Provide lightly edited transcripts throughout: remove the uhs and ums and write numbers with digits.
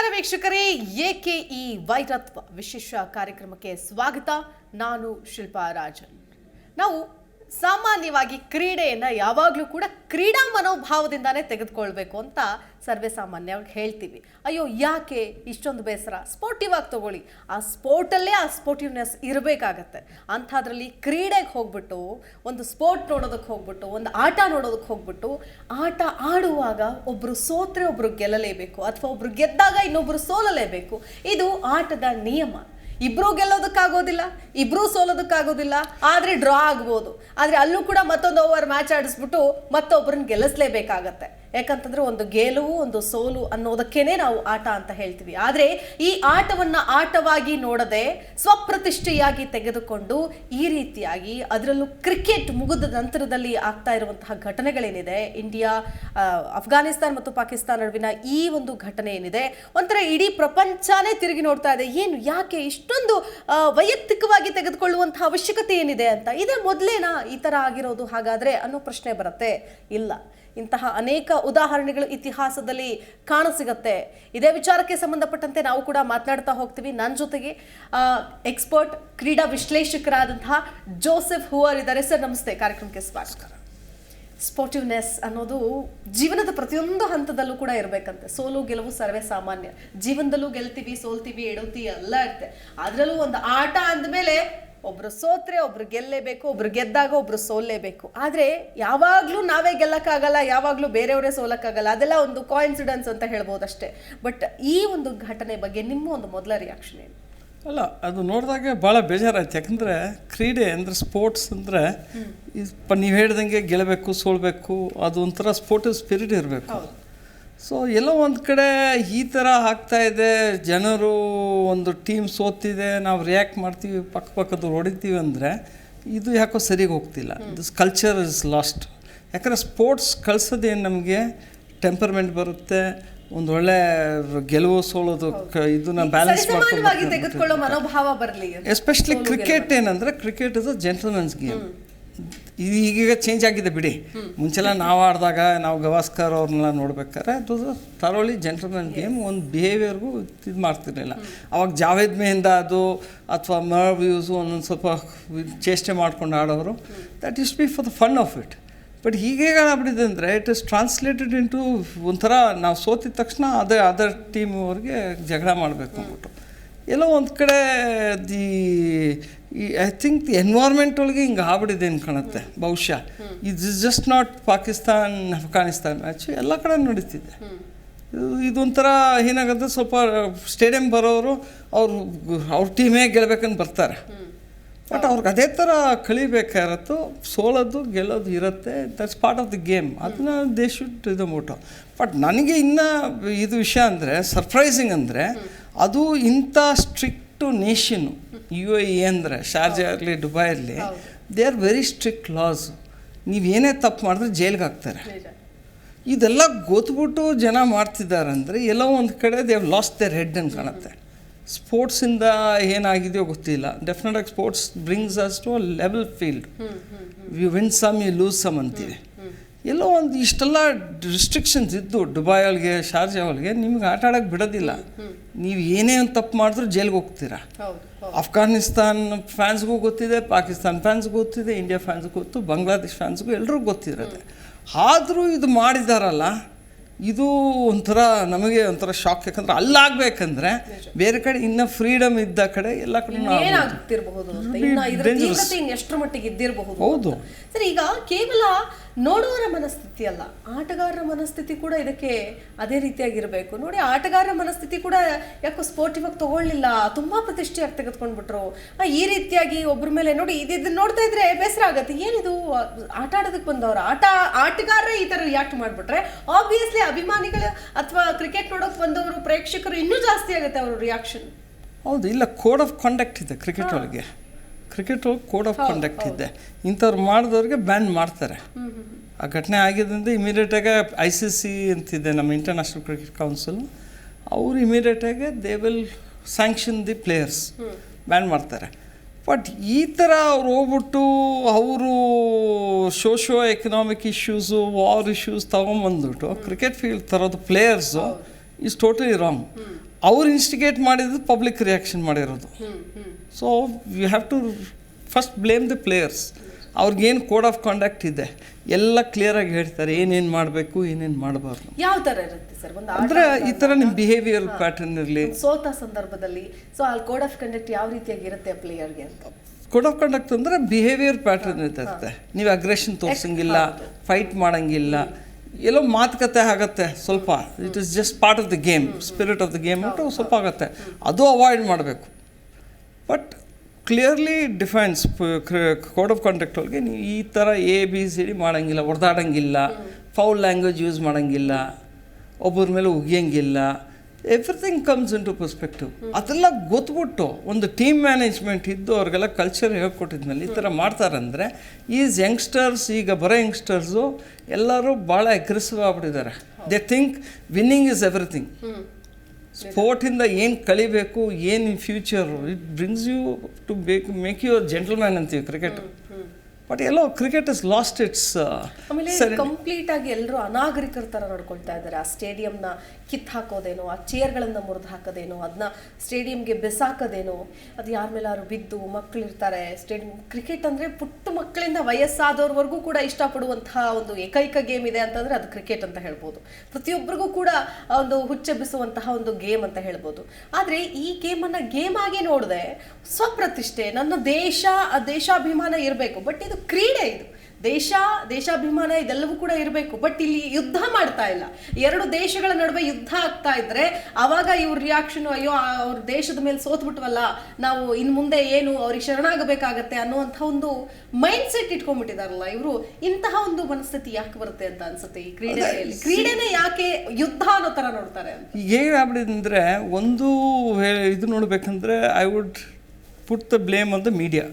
ನಮಸ್ಕಾರ ವೀಕ್ಷಕರೇ, ಎಕೆಇ ವೈರತ್ವ ವಿಶೇಷ ಕಾರ್ಯಕ್ರಮಕ್ಕೆ ಸ್ವಾಗತ. ನಾನು ಶಿಲ್ಪಾ ರಾಜನ್. ನಾವು ಸಾಮಾನ್ಯವಾಗಿ ಕ್ರೀಡೆಯನ್ನು ಯಾವಾಗಲೂ ಕೂಡ ಕ್ರೀಡಾ ಮನೋಭಾವದಿಂದಾನೇ ತೆಗೆದುಕೊಳ್ಬೇಕು ಅಂತ ಸರ್ವೇ ಸಾಮಾನ್ಯವಾಗಿ ಹೇಳ್ತೀವಿ. ಅಯ್ಯೋ ಯಾಕೆ ಇಷ್ಟೊಂದು ಬೇಸರ, ಸ್ಪೋರ್ಟಿವ್ ಆಗಿ ತಗೊಳ್ಳಿ. ಆ ಸ್ಪೋರ್ಟಲ್ಲೇ ಆ ಸ್ಪೋರ್ಟಿವ್ನೆಸ್ ಇರಬೇಕಾಗತ್ತೆ. ಅಂಥದ್ರಲ್ಲಿ ಕ್ರೀಡೆಗೆ ಹೋಗ್ಬಿಟ್ಟು, ಒಂದು ಸ್ಪೋರ್ಟ್ ನೋಡೋದಕ್ಕೆ ಹೋಗ್ಬಿಟ್ಟು, ಒಂದು ಆಟ ನೋಡೋದಕ್ಕೆ ಹೋಗ್ಬಿಟ್ಟು, ಆಟ ಆಡುವಾಗ ಒಬ್ಬರು ಸೋತ್ರೆ ಒಬ್ಬರು ಗೆಲ್ಲಲೇಬೇಕು, ಅಥವಾ ಒಬ್ರು ಗೆದ್ದಾಗ ಇನ್ನೊಬ್ರು ಸೋಲಲೇಬೇಕು. ಇದು ಆಟದ ನಿಯಮ. ಇಬ್ರು ಗೆಲ್ಲೋದಕ್ಕಾಗೋದಿಲ್ಲ, ಇಬ್ರು ಸೋಲೋದಕ್ಕಾಗೋದಿಲ್ಲ, ಆದರೆ ಡ್ರಾ ಆಗ್ಬೋದು. ಆದರೆ ಅಲ್ಲೂ ಕೂಡ ಮತ್ತೊಂದು ಓವರ್ ಮ್ಯಾಚ್ ಆಡಿಸ್ಬಿಟ್ಟು ಮತ್ತೊಬ್ಬರನ್ನ ಗೆಲ್ಲಿಸ್ಲೇಬೇಕಾಗತ್ತೆ. ಯಾಕಂತಂದ್ರೆ ಒಂದು ಗೆಲುವು ಒಂದು ಸೋಲು ಅನ್ನೋದಕ್ಕೇನೆ ನಾವು ಆಟ ಅಂತ ಹೇಳ್ತೀವಿ. ಆದರೆ ಈ ಆಟವನ್ನ ಆಟವಾಗಿ ನೋಡದೆ ಸ್ವಪ್ರತಿಷ್ಠೆಯಾಗಿ ತೆಗೆದುಕೊಂಡು ಈ ರೀತಿಯಾಗಿ, ಅದರಲ್ಲೂ ಕ್ರಿಕೆಟ್ ಮುಗಿದ ನಂತರದಲ್ಲಿ ಆಗ್ತಾ ಇರುವಂತಹ ಘಟನೆಗಳೇನಿದೆ, ಇಂಡಿಯಾ ಅಫ್ಘಾನಿಸ್ತಾನ ಮತ್ತು ಪಾಕಿಸ್ತಾನ ನಡುವಿನ ಈ ಒಂದು ಘಟನೆ ಏನಿದೆ, ಒಂಥರ ಇಡೀ ಪ್ರಪಂಚನೇ ತಿರುಗಿ ನೋಡ್ತಾ ಇದೆ. ಏನು, ಯಾಕೆ ಇಷ್ಟೊಂದು ವೈಯಕ್ತಿಕವಾಗಿ ತೆಗೆದುಕೊಳ್ಳುವಂತಹ ಅವಶ್ಯಕತೆ ಏನಿದೆ ಅಂತ. ಇದೇ ಮೊದಲೇನಾ ಈ ತರ ಆಗಿರೋದು ಹಾಗಾದ್ರೆ ಅನ್ನೋ ಪ್ರಶ್ನೆ ಬರುತ್ತೆ. ಇಲ್ಲ, ಇಂತಹ ಅನೇಕ ಉದಾಹರಣೆಗಳು ಇತಿಹಾಸದಲ್ಲಿ ಕಾಣಸಿಗತ್ತೆ. ಇದೇ ವಿಚಾರಕ್ಕೆ ಸಂಬಂಧಪಟ್ಟಂತೆ ನಾವು ಕೂಡ ಮಾತನಾಡ್ತಾ ಹೋಗ್ತೀವಿ. ನನ್ನ ಜೊತೆಗೆ ಎಕ್ಸ್ಪರ್ಟ್ ಕ್ರೀಡಾ ವಿಶ್ಲೇಷಕರಾದಂತಹ ಜೋಸೆಫ್ ಹೂವರ್ ಇದ್ದಾರೆ. ಸರ್ ನಮಸ್ತೆ, ಕಾರ್ಯಕ್ರಮಕ್ಕೆ ಸ್ವಾಗತ. ಸ್ಪೋರ್ಟಿವ್ನೆಸ್ ಅನ್ನೋದು ಜೀವನದ ಪ್ರತಿಯೊಂದು ಹಂತದಲ್ಲೂ ಕೂಡ ಇರಬೇಕಂತೆ. ಸೋಲು ಗೆಲುವು ಸರ್ವೇ ಸಾಮಾನ್ಯ. ಜೀವನದಲ್ಲೂ ಗೆಲ್ತೀವಿ, ಸೋಲ್ತೀವಿ, ಎಡುತ್ತೀವಿ ಎಲ್ಲ ಇರುತ್ತೆ. ಅದರಲ್ಲೂ ಒಂದು ಆಟ ಅಂದಮೇಲೆ ಒಬ್ರು ಸೋತ್ರೆ ಒಬ್ರು ಗೆಲ್ಲೇಬೇಕು, ಒಬ್ರು ಗೆದ್ದಾಗ ಒಬ್ರು ಸೋಲ್ಲೇಬೇಕು. ಆದರೆ ಯಾವಾಗಲೂ ನಾವೇ ಗೆಲ್ಲಕ್ಕಾಗಲ್ಲ, ಯಾವಾಗಲೂ ಬೇರೆಯವರೇ ಸೋಲಕ್ಕಾಗಲ್ಲ. ಅದೆಲ್ಲ ಒಂದು ಕೋಇನ್ಸಿಡೆನ್ಸ್ ಅಂತ ಹೇಳ್ಬೋದಷ್ಟೇ. ಬಟ್ ಈ ಒಂದು ಘಟನೆ ಬಗ್ಗೆ ನಿಮ್ಮ ಒಂದು ಮೊದಲ ರಿಯಾಕ್ಷನ್ ಏನು? ಅಲ್ಲ, ಅದು ನೋಡಿದಾಗೆ ಭಾಳ ಬೇಜಾರಾಯ್ತು. ಯಾಕಂದರೆ ಕ್ರೀಡೆ ಅಂದರೆ ಸ್ಪೋರ್ಟ್ಸ್ ಅಂದರೆ ನೀವು ಹೇಳ್ದಂಗೆ ಗೆಲ್ಲಬೇಕು, ಸೋಲ್ಬೇಕು, ಅದು ಒಂಥರ ಸ್ಪೋರ್ಟಿವ್ ಸ್ಪಿರಿಟ್ ಇರಬೇಕು. ಸೊ ಎಲ್ಲೋ ಒಂದು ಕಡೆ ಈ ಥರ ಆಗ್ತಾಯಿದೆ. ಜನರು ಒಂದು ಟೀಮ್ ಸೋತಿದೆ, ನಾವು ರಿಯಾಕ್ಟ್ ಮಾಡ್ತೀವಿ, ಪಕ್ಕದ ಹೊಡಿತೀವಿ ಅಂದರೆ ಇದು ಯಾಕೋ ಸರಿಗೆ ಹೋಗ್ತಿಲ್ಲ. This culture is lost. ಯಾಕಂದರೆ ಸ್ಪೋರ್ಟ್ಸ್ ಕಳ್ಸೋದೇನು, ನಮಗೆ ಟೆಂಪರ್ಮೆಂಟ್ ಬರುತ್ತೆ, ಒಂದು ಒಳ್ಳೆ ಗೆಲುವು ಸೋಲೋದು ಇದನ್ನ ಬ್ಯಾಲೆನ್ಸ್ ತೆಗೆದುಕೊಳ್ಳೋ ಮನೋಭಾವ ಬರಲಿ. ಎಸ್ಪೆಷಲಿ ಕ್ರಿಕೆಟ್ ಏನಂದರೆ, cricket is a gentlemen's game. ಇದು ಈಗೀಗ ಚೇಂಜ್ ಆಗಿದೆ ಬಿಡಿ. ಮುಂಚೆಲ್ಲ ನಾವು ಆಡಿದಾಗ ನಾವು ಗವಾಸ್ಕರ್ ಅವ್ರನ್ನೆಲ್ಲ ನೋಡ್ಬೇಕಾದ್ರೆ ಅದು ಥರೋಲಿ ಜೆಂಟಲ್ಮನ್ ಗೇಮ್. ಒಂದು ಬಿಹೇವಿಯರ್ಗೂ ಇದು ಮಾಡ್ತಿರಲಿಲ್ಲ. ಅವಾಗ ಜಾವೇದ್ ಮೇಹಿಂದ ಅದು ಅಥವಾ ಮರ್ವ್ ಯೂಸು ಒಂದೊಂದು ಸ್ವಲ್ಪ ಚೇಷ್ಟೆ ಮಾಡ್ಕೊಂಡು ಆಡೋರು. That is be for the fun of it. But ಹೀಗೇಗ ಆಗ್ಬಿಟ್ಟಿದೆ ಅಂದರೆ ಇಟ್ ಇಸ್ ಟ್ರಾನ್ಸ್ಲೇಟೆಡ್ ಇಂಟು ಒಂಥರ ನಾವು ಸೋತಿದ ತಕ್ಷಣ ಅದರ್ ಟೀಮ್ ಅವ್ರಿಗೆ ಜಗಳ ಮಾಡಬೇಕು ಅಂದ್ಬಿಟ್ಟು ಎಲ್ಲೋ ಒಂದು ಕಡೆ ಐ ಥಿಂಕ್ ದಿ ಎನ್ವೈರ್ಮೆಂಟ್ ಒಳಗೆ ಹಿಂಗೆ ಆಗ್ಬಿಟ್ಟಿದೆ ಅಂತ ಕಾಣುತ್ತೆ ಬಹುಶಃ. Is just not Pakistan Afghanistan match, ಎಲ್ಲ ಕಡೆ ನಡೀತಿದೆ. ಇದೊಂಥರ ಏನಾಗುತ್ತೆ, ಸ್ವಲ್ಪ ಸ್ಟೇಡಿಯಂ ಬರೋರು ಅವ್ರ ಟೀಮೇ ಗೆಲ್ಲಬೇಕಂತ ಬರ್ತಾರೆ. ಬಟ್ ಅವ್ರಿಗೆ ಅದೇ ಥರ ಕಲಿಬೇಕಾಗಿರತ್ತು. ಸೋಲೋದು ಗೆಲ್ಲೋದು ಇರುತ್ತೆ. That's part of the game. ಅದನ್ನ ದೇ ಶುಡ್ ಇದು ಮೋಟೋ. ಬಟ್ ನನಗೆ ಇನ್ನೂ ಇದು ವಿಷಯ ಅಂದರೆ ಸರ್ಪ್ರೈಸಿಂಗ್ ಅಂದರೆ, ಅದು ಇಂಥ ಸ್ಟ್ರಿಕ್ಟು ನೇಷನ್ನು UAE ಅಂದರೆ, ಶಾರ್ಜಾ ಇರಲಿ ದುಬೈ ಇರಲಿ, they are very strict laws. ನೀವೇನೇ ತಪ್ಪು ಮಾಡಿದ್ರೆ ಜೈಲ್ಗೆ ಹಾಕ್ತಾರೆ. ಇದೆಲ್ಲ ಗೊತ್ಬಿಟ್ಟು ಜನ ಮಾಡ್ತಿದ್ದಾರೆ ಅಂದರೆ ಎಲ್ಲೋ ಒಂದು ಕಡೆ they have lost their head ಅಂತ ಕಾಣುತ್ತೆ. ಸ್ಪೋರ್ಟ್ಸಿಂದ ಏನಾಗಿದೆಯೋ ಗೊತ್ತಿಲ್ಲ. ಡೆಫಿನೆಟಾಗಿ sports brings us to a level field. You win some, you lose some ಅಂತೀವಿ. ಎಲ್ಲೋ ಒಂದು ಇಷ್ಟೆಲ್ಲ ರಿಸ್ಟ್ರಿಕ್ಷನ್ಸ್ ಇದ್ದು ದುಬೈ ಒಳಗೆ, ಶಾರ್ಜಾ ಒಳಗೆ ನಿಮ್ಗೆ ಆಟ ಆಡೋಕ್ಕೆ ಬಿಡೋದಿಲ್ಲ. ನೀವು ಏನೇ ಒಂದು ತಪ್ಪು ಮಾಡಿದ್ರೂ ಜೈಲ್ಗೆ ಹೋಗ್ತೀರಾ. ಅಫ್ಘಾನಿಸ್ತಾನ್ ಫ್ಯಾನ್ಸ್ಗೂ ಗೊತ್ತಿದೆ, ಪಾಕಿಸ್ತಾನ್ ಫ್ಯಾನ್ಸ್ಗೂ ಗೊತ್ತಿದೆ, ಇಂಡಿಯಾ ಫ್ಯಾನ್ಸ್ಗೂ ಗೊತ್ತು, ಬಾಂಗ್ಲಾದೇಶ್ ಫ್ಯಾನ್ಸ್ಗೂ ಎಲ್ರಿಗೂ ಗೊತ್ತಿರುತ್ತೆ. ಆದರೂ ಇದು ಮಾಡಿದಾರಲ್ಲ, ಇದು ಒಂಥರ ನಮಗೆ ಒಂಥರ ಶಾಕ್. ಯಾಕಂದ್ರೆ ಅಲ್ಲಾಗಬೇಕಂದ್ರೆ ಬೇರೆ ಕಡೆ ಇನ್ನೂ ಫ್ರೀಡಮ್ ಇದ್ದ ಕಡೆ ಎಲ್ಲ ಕಡೆ ಎಷ್ಟರ ಮಟ್ಟಿಗೆ ಇದ್ದಿರಬಹುದು. ಹೌದು ಸರ್, ಈಗ ಕೇವಲ ನೋಡುವವರ ಮನಸ್ಥಿತಿ ಅಲ್ಲ, ಆಟಗಾರರ ಮನಸ್ಥಿತಿ ಕೂಡ ಇದಕ್ಕೆ ಅದೇ ರೀತಿಯಾಗಿರಬೇಕು. ನೋಡಿ, ಆಟಗಾರರ ಮನಸ್ಥಿತಿ ಕೂಡ ಯಾಕೋ ಸ್ಪೋರ್ಟಿವ್ ಆಗಿ ತಗೊಳ್ಳಿಲ್ಲ, ತುಂಬಾ ಪ್ರತಿಷ್ಠೆಯಾಗಿ ತೆಗೆದುಕೊಂಡ್ಬಿಟ್ರು. ಈ ರೀತಿಯಾಗಿ ಒಬ್ಬರ ಮೇಲೆ ನೋಡಿ, ಇದನ್ನ ನೋಡ್ತಾ ಇದ್ರೆ ಬೇಸರ ಆಗತ್ತೆ. ಏನಿದು, ಆಟ ಆಡೋದಕ್ಕೆ ಬಂದವ್ರ ಆಟಗಾರರೇ ಈ ತರ ರಿಯಾಕ್ಟ್ ಮಾಡ್ಬಿಟ್ರೆ ಆಬ್ವಿಯಸ್ಲಿ ಅಭಿಮಾನಿಗಳು ಅಥವಾ ಕ್ರಿಕೆಟ್ ನೋಡೋಕೆ ಬಂದವರು ಪ್ರೇಕ್ಷಕರು ಇನ್ನೂ ಜಾಸ್ತಿ ಆಗುತ್ತೆ ಅವ್ರ ರಿಯಾಕ್ಷನ್. ಹೌದು, ಇಲ್ಲ, ಕೋಡ್ ಆಫ್ ಕಂಡಕ್ಟ್ ಇದೆ ಕ್ರಿಕೆಟ್ ಒಳಗೆ. ಕ್ರಿಕೆಟ್ ಒಳಗೆ ಕೋಡ್ ಆಫ್ ಕಂಡಕ್ಟ್ ಇದೆ. ಇಂಥವ್ರು ಮಾಡಿದವ್ರಿಗೆ ಬ್ಯಾನ್ ಮಾಡ್ತಾರೆ. ಆ ಘಟನೆ ಆಗಿದ್ದರಿಂದ ಇಮಿಡಿಯೇಟಾಗಿ ICC ಅಂತಿದೆ, ನಮ್ಮ ಇಂಟರ್ನ್ಯಾಷನಲ್ ಕ್ರಿಕೆಟ್ ಕೌನ್ಸಿಲ್, ಅವರು ಇಮಿಡಿಯೇಟಾಗಿ they will sanction the players, ban ಮಾಡ್ತಾರೆ. ಬಟ್ ಈ ಥರ ಅವ್ರು ಹೋಗ್ಬಿಟ್ಟು ಅವರು socio economic issues, war issues ತೊಗೊಂಬಂದ್ಬಿಟ್ಟು ಕ್ರಿಕೆಟ್ ಫೀಲ್ಡ್ ತರೋದು ಪ್ಲೇಯರ್ಸು ಈಸ್ ಟೋಟಲಿ ರಾಂಗ್. ಅವ್ರು ಇನ್ಸ್ಟಿಗೇಟ್ ಮಾಡಿದ್ದು ಪಬ್ಲಿಕ್ ರಿಯಾಕ್ಷನ್ ಮಾಡಿರೋದು. So you have to first blame the players. ಅವ್ರಿಗೇನು ಕೋಡ್ ಆಫ್ ಕಾಂಡಕ್ಟ್ ಇದೆ ಎಲ್ಲ ಕ್ಲಿಯರಾಗಿ ಹೇಳ್ತಾರೆ, ಏನೇನು ಮಾಡಬೇಕು ಏನೇನು ಮಾಡಬಾರ್ದು. ಯಾವ ಥರ ಇರುತ್ತೆ ಸರ್? ಒಂದು ಅಂದರೆ ಈ ಥರ ನಿಮ್ಮ ಬಿಹೇವಿಯರ್ ಪ್ಯಾಟರ್ನ್ ಇರಲಿ. ಸೋತ ಸಂದರ್ಭದಲ್ಲಿ ಸೊ ಅಲ್ಲಿ ಕೋಡ್ ಆಫ್ ಕಂಡಕ್ಟ್ ಯಾವ ರೀತಿಯಾಗಿ ಇರುತ್ತೆ ಪ್ಲೇಯರ್ಗೆ ಅಂತ? ಕೋಡ್ ಆಫ್ ಕಂಡಕ್ಟ್ ಅಂದರೆ ಬಿಹೇವಿಯರ್ ಪ್ಯಾಟರ್ನ್ ಇರುತ್ತೆ. ನೀವು ಅಗ್ರೆಷನ್ ತೋರಿಸಂಗಿಲ್ಲ, ಫೈಟ್ ಮಾಡೋಂಗಿಲ್ಲ, ಎಲ್ಲೋ ಮಾತುಕತೆ ಆಗುತ್ತೆ ಸ್ವಲ್ಪ. It is just part of the game, spirit of the game ಅಂತ ಸ್ವಲ್ಪ ಆಗುತ್ತೆ, ಅದು ಅವಾಯ್ಡ್ ಮಾಡಬೇಕು. But clearly defines code of conduct ಒಳಗೆ ನೀವು ಈ ಥರ ABCD ಮಾಡೋಂಗಿಲ್ಲ, ಹೊಡೆದಾಡಂಗಿಲ್ಲ, ಫೌಲ್ ಲ್ಯಾಂಗ್ವೇಜ್ ಯೂಸ್ ಮಾಡೋಂಗಿಲ್ಲ, ಒಬ್ಬರ ಮೇಲೆ ಉಗಿಯಂಗಿಲ್ಲ. Everything comes into perspective. ಅದೆಲ್ಲ ಗೊತ್ಬಿಟ್ಟು ಒಂದು ಟೀಮ್ ಮ್ಯಾನೇಜ್ಮೆಂಟ್ ಇದ್ದು ಅವ್ರಿಗೆಲ್ಲ ಕಲ್ಚರ್ ಹೇಳ್ಕೊಟ್ಟಿದ್ಮೇಲೆ ಈ ಥರ ಮಾಡ್ತಾರಂದರೆ ಈಸ್ ಯಂಗ್ಸ್ಟರ್ಸ್, ಈಗ ಬರೋ ಯಂಗ್ಸ್ಟರ್ಸು ಎಲ್ಲರೂ ಭಾಳ ಅಗ್ರೆಸಿವ್ ಆಗ್ಬಿಟ್ಟಿದ್ದಾರೆ. They think winning is everything. ಸ್ಪೋರ್ಟಿಂದ ಏನು ಕಲಿಬೇಕು, ಏನು future, it brings you to make you gentleman ಅಂತೀವಿ ಕ್ರಿಕೆಟ್. ಬಟ್ ಎಲ್ಲೋ ಕ್ರಿಕೆಟ್ ಇಸ್ ಲಾಸ್ಟ್ ಇಟ್ಸ್. ಆಮೇಲೆ ಕಂಪ್ಲೀಟ್ ಆಗಿ ಎಲ್ಲರೂ ಅನಾಗರಿಕರ ಥರ ನೋಡ್ಕೊಳ್ತಾ ಇದ್ದಾರೆ. ಆ ಸ್ಟೇಡಿಯಂನ ಕಿತ್ತು ಹಾಕೋದೇನೋ, ಆ ಚೇರ್ಗಳನ್ನು ಮುರಿದು ಹಾಕೋದೇನೋ, ಅದನ್ನ ಸ್ಟೇಡಿಯಂಗೆ ಬೆಸಾಕೋದೇನೋ, ಅದು ಯಾರ ಮೇಲಾದ್ರು ಬಿದ್ದು ಮಕ್ಕಳಿರ್ತಾರೆ. ಕ್ರಿಕೆಟ್ ಅಂದರೆ ಪುಟ್ಟ ಮಕ್ಕಳಿಂದ ವಯಸ್ಸಾದವ್ರವರೆಗೂ ಕೂಡ ಇಷ್ಟಪಡುವಂತಹ ಒಂದು ಏಕೈಕ ಗೇಮ್ ಇದೆ ಅಂತಂದರೆ ಅದು ಕ್ರಿಕೆಟ್ ಅಂತ ಹೇಳ್ಬೋದು. ಪ್ರತಿಯೊಬ್ಬರಿಗೂ ಕೂಡ ಒಂದು ಹುಚ್ಚೆಬ್ಬಿಸುವಂತಹ ಒಂದು ಗೇಮ್ ಅಂತ ಹೇಳ್ಬೋದು. ಆದರೆ ಈ ಗೇಮನ್ನು ಗೇಮ್ ಆಗಿ ನೋಡಿದೆ ಸ್ವಪ್ರತಿಷ್ಠೆ, ನನ್ನ ದೇಶಾಭಿಮಾನ ಇರಬೇಕು. ಬಟ್ ಇದು ಕ್ರೀಡೆ, ಇದು ದೇಶಾಭಿಮಾನ ಇದೆಲ್ಲವೂ ಕೂಡ ಇರಬೇಕು. ಬಟ್ ಇಲ್ಲಿ ಯುದ್ಧ ಮಾಡ್ತಾ ಇಲ್ಲ. ಎರಡು ದೇಶಗಳ ನಡುವೆ ಯುದ್ಧ ಆಗ್ತಾ ಇದ್ರೆ ಅವಾಗ ಇವ್ರ ರಿಯಾಕ್ಷನ್, ಅಯ್ಯೋ ಅವ್ರ ದೇಶದ ಮೇಲೆ ಸೋತ್ಬಿಟ್ವಲ್ಲ, ನಾವು ಇನ್ನು ಮುಂದೆ ಏನು ಅವ್ರಿಗೆ ಶರಣಾಗಬೇಕಾಗತ್ತೆ ಅನ್ನುವಂಥ ಒಂದು ಮೈಂಡ್ ಸೆಟ್ ಇಟ್ಕೊಂಡ್ಬಿಟ್ಟಿದಾರಲ್ಲ ಇವರು. ಇಂತಹ ಒಂದು ಮನಸ್ಥಿತಿ ಯಾಕೆ ಬರುತ್ತೆ ಅಂತ ಅನ್ಸುತ್ತೆ ಈ ಕ್ರೀಡೆಯಲ್ಲಿ? ಕ್ರೀಡೆನೇ ಯಾಕೆ ಯುದ್ಧ ಅನ್ನೋ ತರ ನೋಡ್ತಾರೆ ಅಂತ ಹೇಗಾಗ್ಬಿಟ್ಟಿದೆ ಅಂದರೆ, ಒಂದು ಇದು ನೋಡ್ಬೇಕಂದ್ರೆ I would put the blame on the media.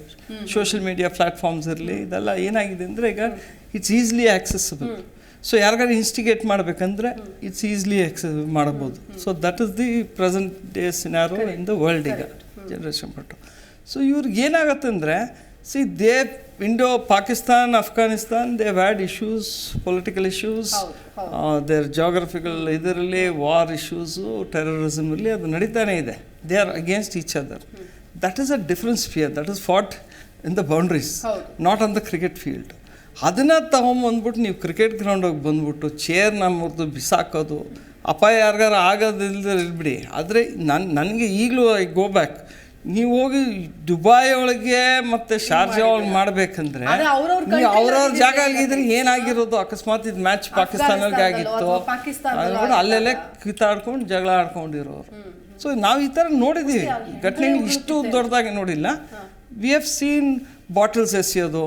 Social media platforms ಇರಲಿ, ಇದೆಲ್ಲ ಏನಾಗಿದೆ ಅಂದರೆ ಈಗ ಇಟ್ಸ್ ಈಸಿಲಿ ಆಕ್ಸೆಸಿಬಲ್. ಸೊ ಯಾರಿಗಾರು ಇನ್ಸ್ಟಿಗೇಟ್ ಮಾಡಬೇಕಂದ್ರೆ ಇಟ್ಸ್ ಈಸಿಲಿ ಮಾಡಬಹುದು. So that is the present day scenario in the world ಈಗ ಜನರೇಷನ್ ಪಟ್ಟು. ಸೊ ಇವ್ರಿಗೆ ಏನಾಗುತ್ತೆ ಅಂದರೆ, see they Pakistan, Afghanistan, they had issues, political issues, their geographical ಇದರಲ್ಲಿ ವಾರ್ ಇಶ್ಯೂಸು, ಟೆರರಿಸಮ್ ಇರಲಿ, ಅದು ನಡೀತಾನೆ ಇದೆ. They are against each other. That is a different sphere. That is fought in the boundaries, not on the cricket field. ಅದನ್ನು ತಗೊಂಬಂದ್ಬಿಟ್ಟು ನೀವು cricket ಗ್ರೌಂಡಿಗೆ ಬಂದ್ಬಿಟ್ಟು ಚೇರ್ನ ಮುರಿದು ಬಿಸಾಕೋದು, ಅಪಾಯ ಯಾರಿಗಾರು ಆಗೋದಿಲ್ಲದೆ ಇರ್ಬಿಡಿ. ಆದರೆ ನನಗೆ ಈಗಲೂ ಐ ಗೋ ಬ್ಯಾಕ್. ನೀವು ಹೋಗಿ ದುಬೈ ಒಳಗೆ ಮತ್ತು ಶಾರ್ಜಾ ಒಳಗೆ ಮಾಡಬೇಕಂದ್ರೆ ನೀವು ಅವ್ರವ್ರ ಜಾಗ ಆಗಿದ್ರೆ ಏನಾಗಿರೋದು? ಅಕಸ್ಮಾತ್ ಇದು ಮ್ಯಾಚ್ ಪಾಕಿಸ್ತಾನಕ್ಕೆ ಆಗಿತ್ತು, ಅಲ್ಲೆಲ್ಲೇ ಕಿತ್ತಾಡ್ಕೊಂಡು ಜಗಳ ಆಡ್ಕೊಂಡಿರೋರು. ಸೊ ನಾವು ಈ ಥರ ನೋಡಿದ್ದೀವಿ ಘಟನೆಗಳು, ಇಷ್ಟು ದೊಡ್ಡದಾಗಿ ನೋಡಿಲ್ಲ. ವಿ ಹ್ಯಾವ್ ಸೀನ್ ಬಾಟಲ್ಸ್ ಎಸೆಯೋದು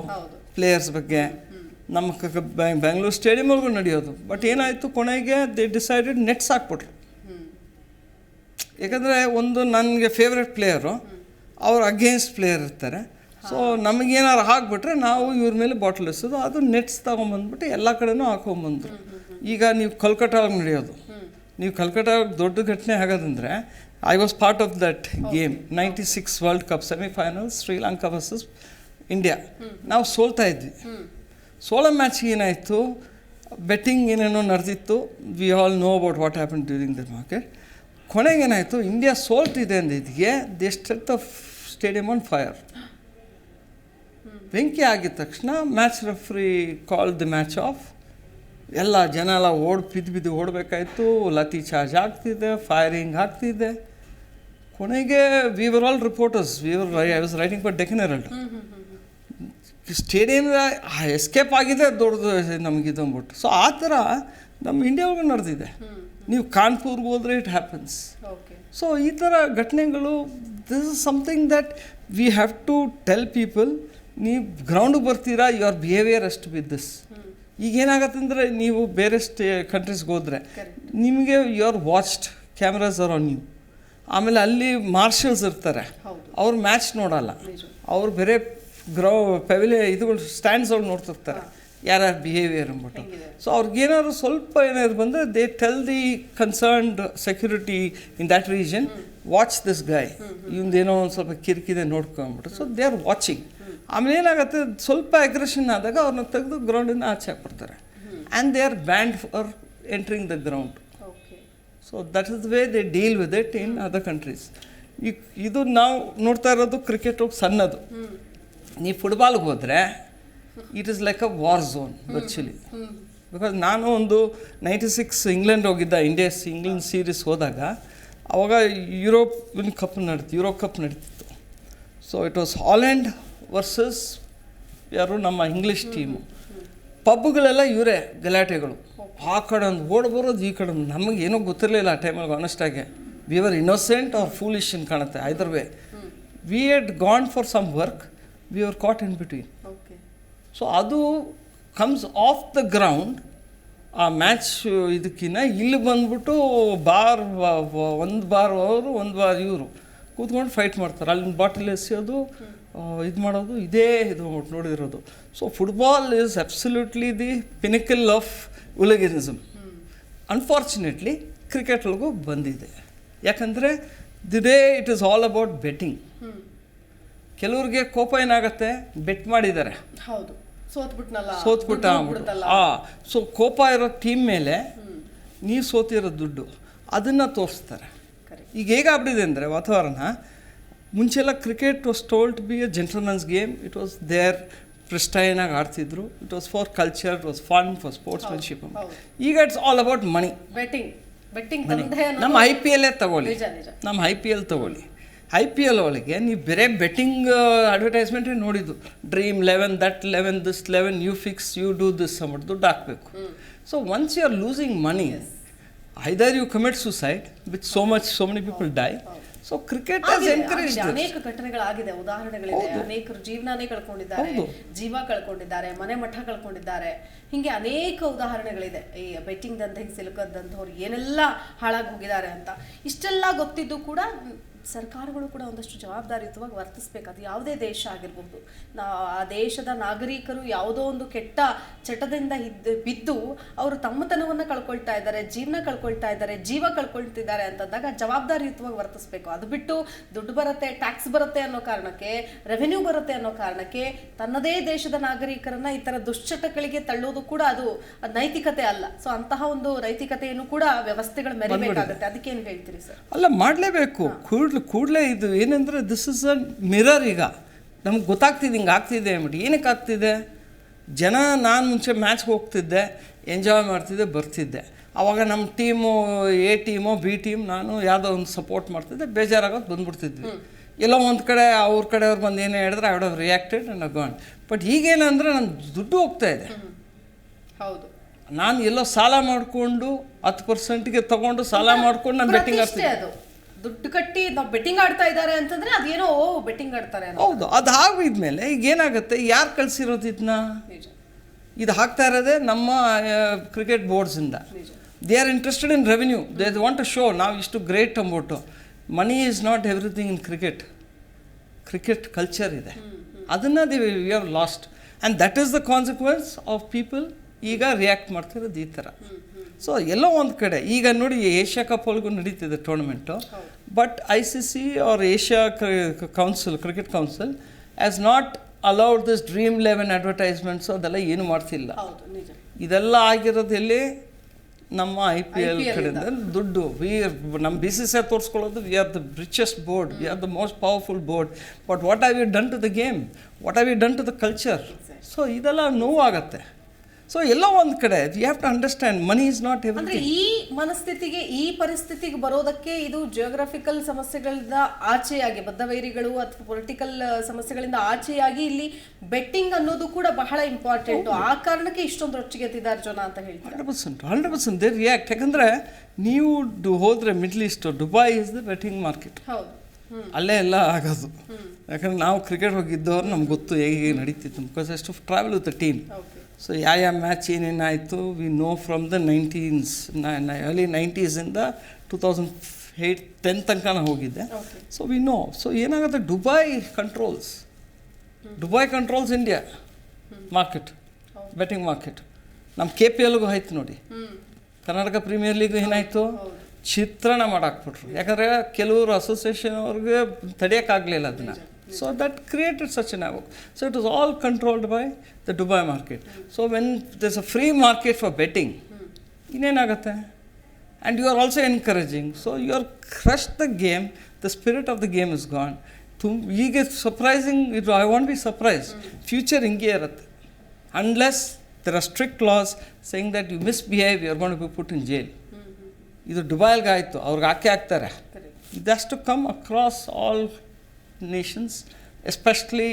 ಪ್ಲೇಯರ್ಸ್ ಬಗ್ಗೆ, ನಮ್ಮ ಬೆಂಗಳೂರು ಸ್ಟೇಡಿಯಮ್ವರೆಗೂ ನಡೆಯೋದು. ಬಟ್ ಏನಾಯಿತು, ಕೊನೆಗೆ ದೇ ಡಿಸೈಡೆಡ್ ನೆಟ್ಸ್ ಹಾಕ್ಬಿಟ್ರು. ಯಾಕಂದರೆ ಒಂದು ನನಗೆ ಫೇವ್ರೆಟ್ ಪ್ಲೇಯರು, ಅವ್ರು ಅಗೇನ್ಸ್ಟ್ ಪ್ಲೇಯರ್ ಇರ್ತಾರೆ. ಸೊ ನಮಗೇನಾರು ಹಾಕ್ಬಿಟ್ರೆ ನಾವು ಇವ್ರ ಮೇಲೆ ಬಾಟಲ್ ಎಸೋದು, ಅದು ನೆಟ್ಸ್ ತೊಗೊಂಬಂದ್ಬಿಟ್ಟು ಎಲ್ಲ ಕಡೆನೂ ಹಾಕೊಂಬಂದರು. ಈಗ ನೀವು ಕೋಲ್ಕತ್ತಾ ಒಳಗೆ ನಡೆಯೋದು, ನೀವು ಕಲ್ಕಟ್ಟ ದೊಡ್ಡ ಘಟನೆ ಆಗೋದಂದರೆ, I was part of that game. 96 world cup semifinals, Sri Lanka versus India. ನಾವು ಸೋಲ್ತಾ ಇದ್ವಿ. ಸೋಲೋ ಮ್ಯಾಚ್ಗೆ ಏನಾಯಿತು, ಬೆಟ್ಟಿಂಗ್ ಏನೇನೋ ನಡೆದಿತ್ತು. We all know about what happen during the market. ಕೊನೆಗೆ ಏನಾಯಿತು, ಇಂಡಿಯಾ ಸೋಲ್ತಿದೆ ಅಂದಿದ್ದಿಗೆ they set the stadium on fire. ಬೆಂಕಿ ಆಗಿದ ತಕ್ಷಣ match referee call the match off. ಎಲ್ಲ ಜನ ಎಲ್ಲ ಬಿದ್ದು ಓಡಬೇಕಾಯ್ತು. ಲತಿ ಚಾರ್ಜ್ ಆಗ್ತಿದೆ, ಫೈರಿಂಗ್ ಆಗ್ತಿದೆ. ಕೊನೆಗೆ we were all reporters, I was writing for Deccan Herald. Stadium escape ಆಗಿದೆ, ದೊಡ್ಡದು ನಮಗಿದು ಅಂದ್ಬಿಟ್ಟು. ಸೊ ಆ ಥರ ನಮ್ಮ ಇಂಡಿಯಾ ಒಳಗೆ ನಡೆದಿದೆ. ನೀವು ಕಾನ್ಪುರ್ಗೆ ಹೋದರೆ ಇಟ್ ಹ್ಯಾಪನ್ಸ್. ಸೊ ಈ ಥರ ಘಟನೆಗಳು, this is something that we have to tell people. ನೀವು ಗ್ರೌಂಡಿಗೆ ಬರ್ತೀರಾ, ಯುವರ್ ಬಿಹೇವಿಯರ್ ಅಷ್ಟು ವಿತ್ ದಿಸ್. ಈಗೇನಾಗತ್ತೆ ಅಂದರೆ, ನೀವು ಬೇರೆ ಕಂಟ್ರೀಸ್ಗೆ ಹೋದರೆ ನಿಮಗೆ you are watched, cameras are on you. ಆಮೇಲೆ ಅಲ್ಲಿ ಮಾರ್ಷಲ್ಸ್ ಇರ್ತಾರೆ, ಅವ್ರು ಮ್ಯಾಚ್ ನೋಡಲ್ಲ, ಅವ್ರು ಬೇರೆ ಇದುಗಳು ಸ್ಟ್ಯಾಂಡ್ಸ್ ಒಳಗೆ ನೋಡ್ತಿರ್ತಾರೆ ಯಾರ್ಯಾರ ಬಿಹೇವಿಯರ್ ಅಂದ್ಬಿಟ್ಟು. ಸೊ ಅವ್ರಿಗೇನಾದ್ರು ಸ್ವಲ್ಪ ಏನಾದ್ರು ಬಂದರೆ they tell the concerned security in that region, watch this guy, ಇವಂದೇನೋ ಒಂದು ಸ್ವಲ್ಪ ಕಿರಿಕಿದೆ ನೋಡ್ಕೊಂಬಿಟ್ಟು. So they are watching. ಆಮೇಲೆ ಏನಾಗುತ್ತೆ, ಸ್ವಲ್ಪ ಅಗ್ರೆಷನ್ ಆದಾಗ ಅವ್ರನ್ನ ತೆಗೆದು ಗ್ರೌಂಡಿಂದ ಆಚೆ ಹಾಕ್ಬಿಡ್ತಾರೆ. And they are banned for entering the ground. So that is the way they deal with it in other countries. ಈಗ ಇದು ನಾವು ನೋಡ್ತಾ ಇರೋದು ಕ್ರಿಕೆಟು ಸಣ್ಣದು. ನೀವು ಫುಟ್ಬಾಲ್ಗೆ ಹೋದರೆ it is like a war zone virtually. Because ನಾನು ಒಂದು 96 ಇಂಗ್ಲೆಂಡ್ ಹೋಗಿದ್ದ, ಇಂಗ್ಲೆಂಡ್ ಸೀರೀಸ್ ಹೋದಾಗ ಆವಾಗ ಯುರೋಪ್ ಕಪ್ ನಡೀತಿತ್ತು. So it was Holland versus ಯಾರು ನಮ್ಮ ಇಂಗ್ಲೀಷ್ ಟೀಮು. ಪಬ್ಗಳೆಲ್ಲ ಇವರೇ ಗಲಾಟೆಗಳು, ಆ ಕಡೆ ಒಂದು ಓಡ್ ಬರೋದು, ಈ ಕಡೆ ನಮಗೇನೋ ಗೊತ್ತಿರಲಿಲ್ಲ ಆ ಟೈಮಲ್ಲಿ. ಆನೆಸ್ಟಾಗೆ we are innocent or foolish ಅಂತ ಕಾಣುತ್ತೆ. Either way we had gone for some work, we are caught in between. So ಅದು ಕಮ್ಸ್ ಆಫ್ ದ ಗ್ರೌಂಡ್. ಆ ಮ್ಯಾಚ್ ಇದಕ್ಕಿಂತ ಇಲ್ಲಿ ಬಂದ್ಬಿಟ್ಟು ಒಂದು ಬಾರ್ ಅವರು ಒಂದು ಬಾರ್ ಇವರು ಕೂತ್ಕೊಂಡು ಫೈಟ್ ಮಾಡ್ತಾರೆ. ಅಲ್ಲಿನ ಬಾಟಲ್ ಎಸೆಯೋದು, ಇದು ಮಾಡೋದು, ಇದೇ ಇದು ನೋಡಿರೋದು. So football is absolutely the pinnacle of hooliganism. Unfortunately ಕ್ರಿಕೆಟ್ಗಳಿಗೂ ಬಂದಿದೆ. ಯಾಕಂದರೆ the day it is all about betting. ಕೆಲವ್ರಿಗೆ ಕೋಪ ಏನಾಗುತ್ತೆ, ಬೆಟ್ ಮಾಡಿದ್ದಾರೆ, ಸೋತ್ಬಿಟ್ಟ. ಸೊ ಕೋಪ ಇರೋ ಟೀಮ್ ಮೇಲೆ ನೀವು ಸೋತಿರೋ ದುಡ್ಡು ಅದನ್ನು ತೋರಿಸ್ತಾರೆ. ಈಗ ಹೇಗಾಗ್ಬಿಟ್ಟಿದೆ ಅಂದರೆ ವಾತಾವರಣ, ಮುಂಚೆಲ್ಲ cricket was told to be a gentlemen's game. It was there ಪ್ರಿಸ್ಟೈನಾಗಿ ಆಡ್ತಿದ್ರು. It was for culture, it was fun, for sportsmanship. ಈಗ ಇಟ್ಸ್ ಆಲ್ ಅಬೌಟ್ ಮನಿ. ನಮ್ಮ IPL ತಗೊಳ್ಳಿ, ನಮ್ಮ IPL ತಗೊಳ್ಳಿ. IPL ಒಳಗೆ ನೀವು ಬೇರೆ ಬೆಟ್ಟಿಂಗ್ ಅಡ್ವರ್ಟೈಸ್ಮೆಂಟೇ ನೋಡಿದ್ದು. Dream 11, that 11, this 11, you fix, you do this ಅಂದ್ಬಿಟ್ಟು ದುಡ್ಡು ಹಾಕಬೇಕು. So once you are losing money, either you commit suicide with so many people die. So cricket has encouraged. ಅನೇಕ ಘಟನೆಗಳಾಗಿದೆ, ಉದಾಹರಣೆಗಳಿದೆ. ಅನೇಕರು ಜೀವನನೇ ಕಳ್ಕೊಂಡಿದ್ದಾರೆ, ಜೀವ ಕಳ್ಕೊಂಡಿದ್ದಾರೆ, ಮನೆ ಮಠ ಕಳ್ಕೊಂಡಿದ್ದಾರೆ. ಹೀಗೆ ಅನೇಕ ಉದಾಹರಣೆಗಳಿದೆ. ಈ ಬೆಟ್ಟಿಂಗ್ ದಂಧೆಗೆ ಸಿಲುಕದಂಥವ್ರು ಏನೆಲ್ಲ ಹಾಳಾಗಿ ಹೋಗಿದ್ದಾರೆ ಅಂತ. ಇಷ್ಟೆಲ್ಲ ಗೊತ್ತಿದ್ದು ಕೂಡ ಸರ್ಕಾರಗಳು ಕೂಡ ಒಂದಷ್ಟು ಜವಾಬ್ದಾರಿಯುತವಾಗಿ ವರ್ತಿಸಬೇಕು. ಅದು ಯಾವುದೇ ದೇಶ ಆಗಿರ್ಬೋದು. ಆ ದೇಶದ ನಾಗರಿಕರು ಯಾವುದೋ ಒಂದು ಕೆಟ್ಟ ಚಟದಿಂದ ಬಿದ್ದು ಅವರು ತಮ್ಮತನವನ್ನು ಕಳ್ಕೊಳ್ತಾ ಇದ್ದಾರೆ, ಜೀವನ ಕಳ್ಕೊಳ್ತಾ ಇದ್ದಾರೆ, ಜೀವ ಕಳ್ಕೊಳ್ತಿದ್ದಾರೆ ಅಂತಂದಾಗ ಜವಾಬ್ದಾರಿಯುತವಾಗಿ ವರ್ತಿಸಬೇಕು. ಅದು ಬಿಟ್ಟು ದುಡ್ಡು ಬರುತ್ತೆ, ಟ್ಯಾಕ್ಸ್ ಬರುತ್ತೆ ಅನ್ನೋ ಕಾರಣಕ್ಕೆ, ರೆವೆನ್ಯೂ ಬರುತ್ತೆ ಅನ್ನೋ ಕಾರಣಕ್ಕೆ ತನ್ನದೇ ದೇಶದ ನಾಗರಿಕರನ್ನ ಈ ಥರ ದುಶ್ಚಟಗಳಿಗೆ ತಳ್ಳೋದು ಕೂಡ ಅದು ನೈತಿಕತೆ ಅಲ್ಲ. ಸೊ ಅಂತಹ ಒಂದು ನೈತಿಕತೆಯನ್ನು ಕೂಡ ವ್ಯವಸ್ಥೆಗಳು ಮೆರಿಬೇಕಾಗುತ್ತೆ. ಅದಕ್ಕೇನು ಹೇಳ್ತೀರಿ ಸರ್? ಅಲ್ಲ, ಮಾಡಲೇಬೇಕು. ಕೂಡಲೇ ಇದು ಏನಂದರೆ ದಿಸ್ ಇಸ್ ಅ ಮಿರರ್. ಈಗ ನಮ್ಗೆ ಗೊತ್ತಾಗ್ತಿದೆ ಹಿಂಗೆ ಆಗ್ತಿದೆ ಅಂದ್ಬಿಟ್ಟು. ಏನಕ್ಕೆ ಆಗ್ತಿದೆ? ಜನ, ನಾನು ಮುಂಚೆ ಮ್ಯಾಚ್ಗೆ ಹೋಗ್ತಿದ್ದೆ, ಎಂಜಾಯ್ ಮಾಡ್ತಿದ್ದೆ, ಬರ್ತಿದ್ದೆ. ಆವಾಗ ನಮ್ಮ team, A team, B team, ನಾನು ಯಾವುದೋ ಒಂದು ಸಪೋರ್ಟ್ ಮಾಡ್ತಿದ್ದೆ, ಬೇಜಾರಾಗೋದು ಬಂದ್ಬಿಡ್ತಿದ್ವಿ. ಎಲ್ಲೋ ಒಂದು ಕಡೆ ಅವ್ರ ಕಡೆಯವ್ರು ಬಂದು ಏನೇ ಹೇಳಿದ್ರೆ I would have reacted and gone. But ಈಗೇನಂದರೆ ನನ್ನ ದುಡ್ಡು ಹೋಗ್ತಾ ಇದೆ. ಹೌದು, ನಾನು ಎಲ್ಲೋ ಸಾಲ ಮಾಡಿಕೊಂಡು 10%ಗೆ ತೊಗೊಂಡು ಸಾಲ ಮಾಡ್ಕೊಂಡು ನಾನು ಬೆಟ್ಟಿಂಗ್ ಆಗ್ತಿದ್ದೆ. ದುಡ್ಡು ಕಟ್ಟಿ ನಾವು ಬೆಟ್ಟಿಂಗ್ ಆಡ್ತಾ ಇದ್ದಾರೆ ಅಂತಂದ್ರೆ ಅದೇನೋ ಬೆಟ್ಟಿಂಗ್ ಆಡ್ತಾರೆ. ಹೌದು, ಅದು ಆಗಿದ್ಮೇಲೆ ಈಗ ಏನಾಗುತ್ತೆ, ಯಾರು ಕಳಿಸಿರೋದು ಇದನ್ನ? ಇದು ಹಾಕ್ತಾ ಇರೋದೇ ನಮ್ಮ ಕ್ರಿಕೆಟ್ ಬೋರ್ಡ್ಸಿಂದ. They are interested in revenue. They want to show ನಾವು ಇಷ್ಟು ಗ್ರೇಟ್ ಅಂದ್ಬಿಟ್ಟು. Money is not everything in cricket. Cricket culture ಇದೆ, ಅದನ್ನು we are lost. And that is the consequence of people ಈಗ ರಿಯಾಕ್ಟ್ ಮಾಡ್ತಿರೋದು ಈ ಥರ. ಸೊ ಎಲ್ಲೋ ಒಂದು ಕಡೆ ಈಗ ನೋಡಿ, ಏಷ್ಯಾ ಕಪ್ ಒಳಗೂ ನಡೀತಿದೆ tournament. But ICC or Asia council, cricket council has not allowed this dream 11 advertisements, ಅದೆಲ್ಲ ಏನು ಮಾಡ್ತಿಲ್ಲ. ಇದೆಲ್ಲ ಆಗಿರೋದು ಎಲ್ಲಿ? ನಮ್ಮ IPL ಕಡೆಯಿಂದ ದುಡ್ಡು. ನಮ್ಮ BCCI ತೋರಿಸ್ಕೊಳ್ಳೋದು, we are the richest board, we are the most powerful board. But what have you done to the game? What have you done to the culture? So ಇದೆಲ್ಲ ನೋವಾಗತ್ತೆ. ಸೊ ಎಲ್ಲೋ ಒಂದು ಕಡೆ we have to understand money is not everything. ಅಂದ್ರೆ ಈ ಮನಸ್ಥಿತಿಗೆ, ಈ ಪರಿಸ್ಥಿತಿಗೆ ಬರೋದಕ್ಕೆ ಇದು ಜಿಯೋಗ್ರಫಿಕಲ್ ಸಮಸ್ಯೆಗಳಿಂದ ಆಚೆಯಾಗಿ, ಬದ್ಧವೈರಿಗಳು ಅಥವಾ ಪೊಲಿಟಿಕಲ್ ಸಮಸ್ಯೆಗಳಿಂದ ಆಚೆಯಾಗಿ ಇಲ್ಲಿ ಬೆಟ್ಟಿಂಗ್ ಅನ್ನೋದು ಕೂಡ ಬಹಳ ಇಂಪಾರ್ಟೆಂಟ್. ಆ ಕಾರಣಕ್ಕೆ ಇಷ್ಟೊಂದು ರೊಚ್ಚಿಗೆ ಎತ್ತಿದ್ದಾರೆ ಜನ ಅಂತ ಹೇಳ್ತಾರೆ. 100% ದೇ ರಿಯಾಕ್ಟ್. ಯಾಕಂದರೆ ನೀವು ಹೋದರೆ middle East, Dubai is the betting market. ಹೌದು, ಅಲ್ಲೇ ಎಲ್ಲ ಆಗೋದು. ಯಾಕಂದರೆ ನಾವು ಕ್ರಿಕೆಟ್ ಹೋಗಿದ್ದವ್ರು ನಮ್ಗೆ ಗೊತ್ತು ಹೇಗೆ ನಡೀತಿತ್ತು. ಬಿಕಾಸ್ ಅಷ್ಟು travel with the team. So ಯಾವ ಮ್ಯಾಚ್ ಏನೇನಾಯಿತು we know from the early 90s 2008-10 ತನಕ ನಾನು ಹೋಗಿದ್ದೆ. So we know. ಸೊ ಏನಾಗುತ್ತೆ, Dubai controls India market, betting market. ನಮ್ಮ KPLಗೂ ಆಯ್ತು ನೋಡಿ, ಕರ್ನಾಟಕ ಪ್ರೀಮಿಯರ್ ಲೀಗ್ ಏನಾಯಿತು, ಚಿತ್ರಣ ಮಾಡಾಕ್ಬಿಟ್ರು. ಯಾಕಂದರೆ ಕೆಲವರು ಅಸೋಸಿಯೇಷನ್ ಅವ್ರಿಗೆ ತಡೆಯೋಕ್ಕಾಗಲಿಲ್ಲ ಅದನ್ನು. So that created such an havoc. So it was all controlled by the Dubai market. So when there's a free market for betting, ಇನ್ನೇನಾಗುತ್ತೆ? and you are also encouraging. So you are crushed the game, the spirit of the game is gone. ಈಗ surprising ಇದು, I want be surprise, future ಹಿಂಗೆ ಇರುತ್ತೆ. Unless there are strict laws saying that you misbehave, you are gonna be put in jail. ಇದು ದುಬೈಲ್ಗೆ ಆಯಿತು, ಅವ್ರಿಗೆ ಹಾಕ್ತಾರೆ. It has to come across all nations, especially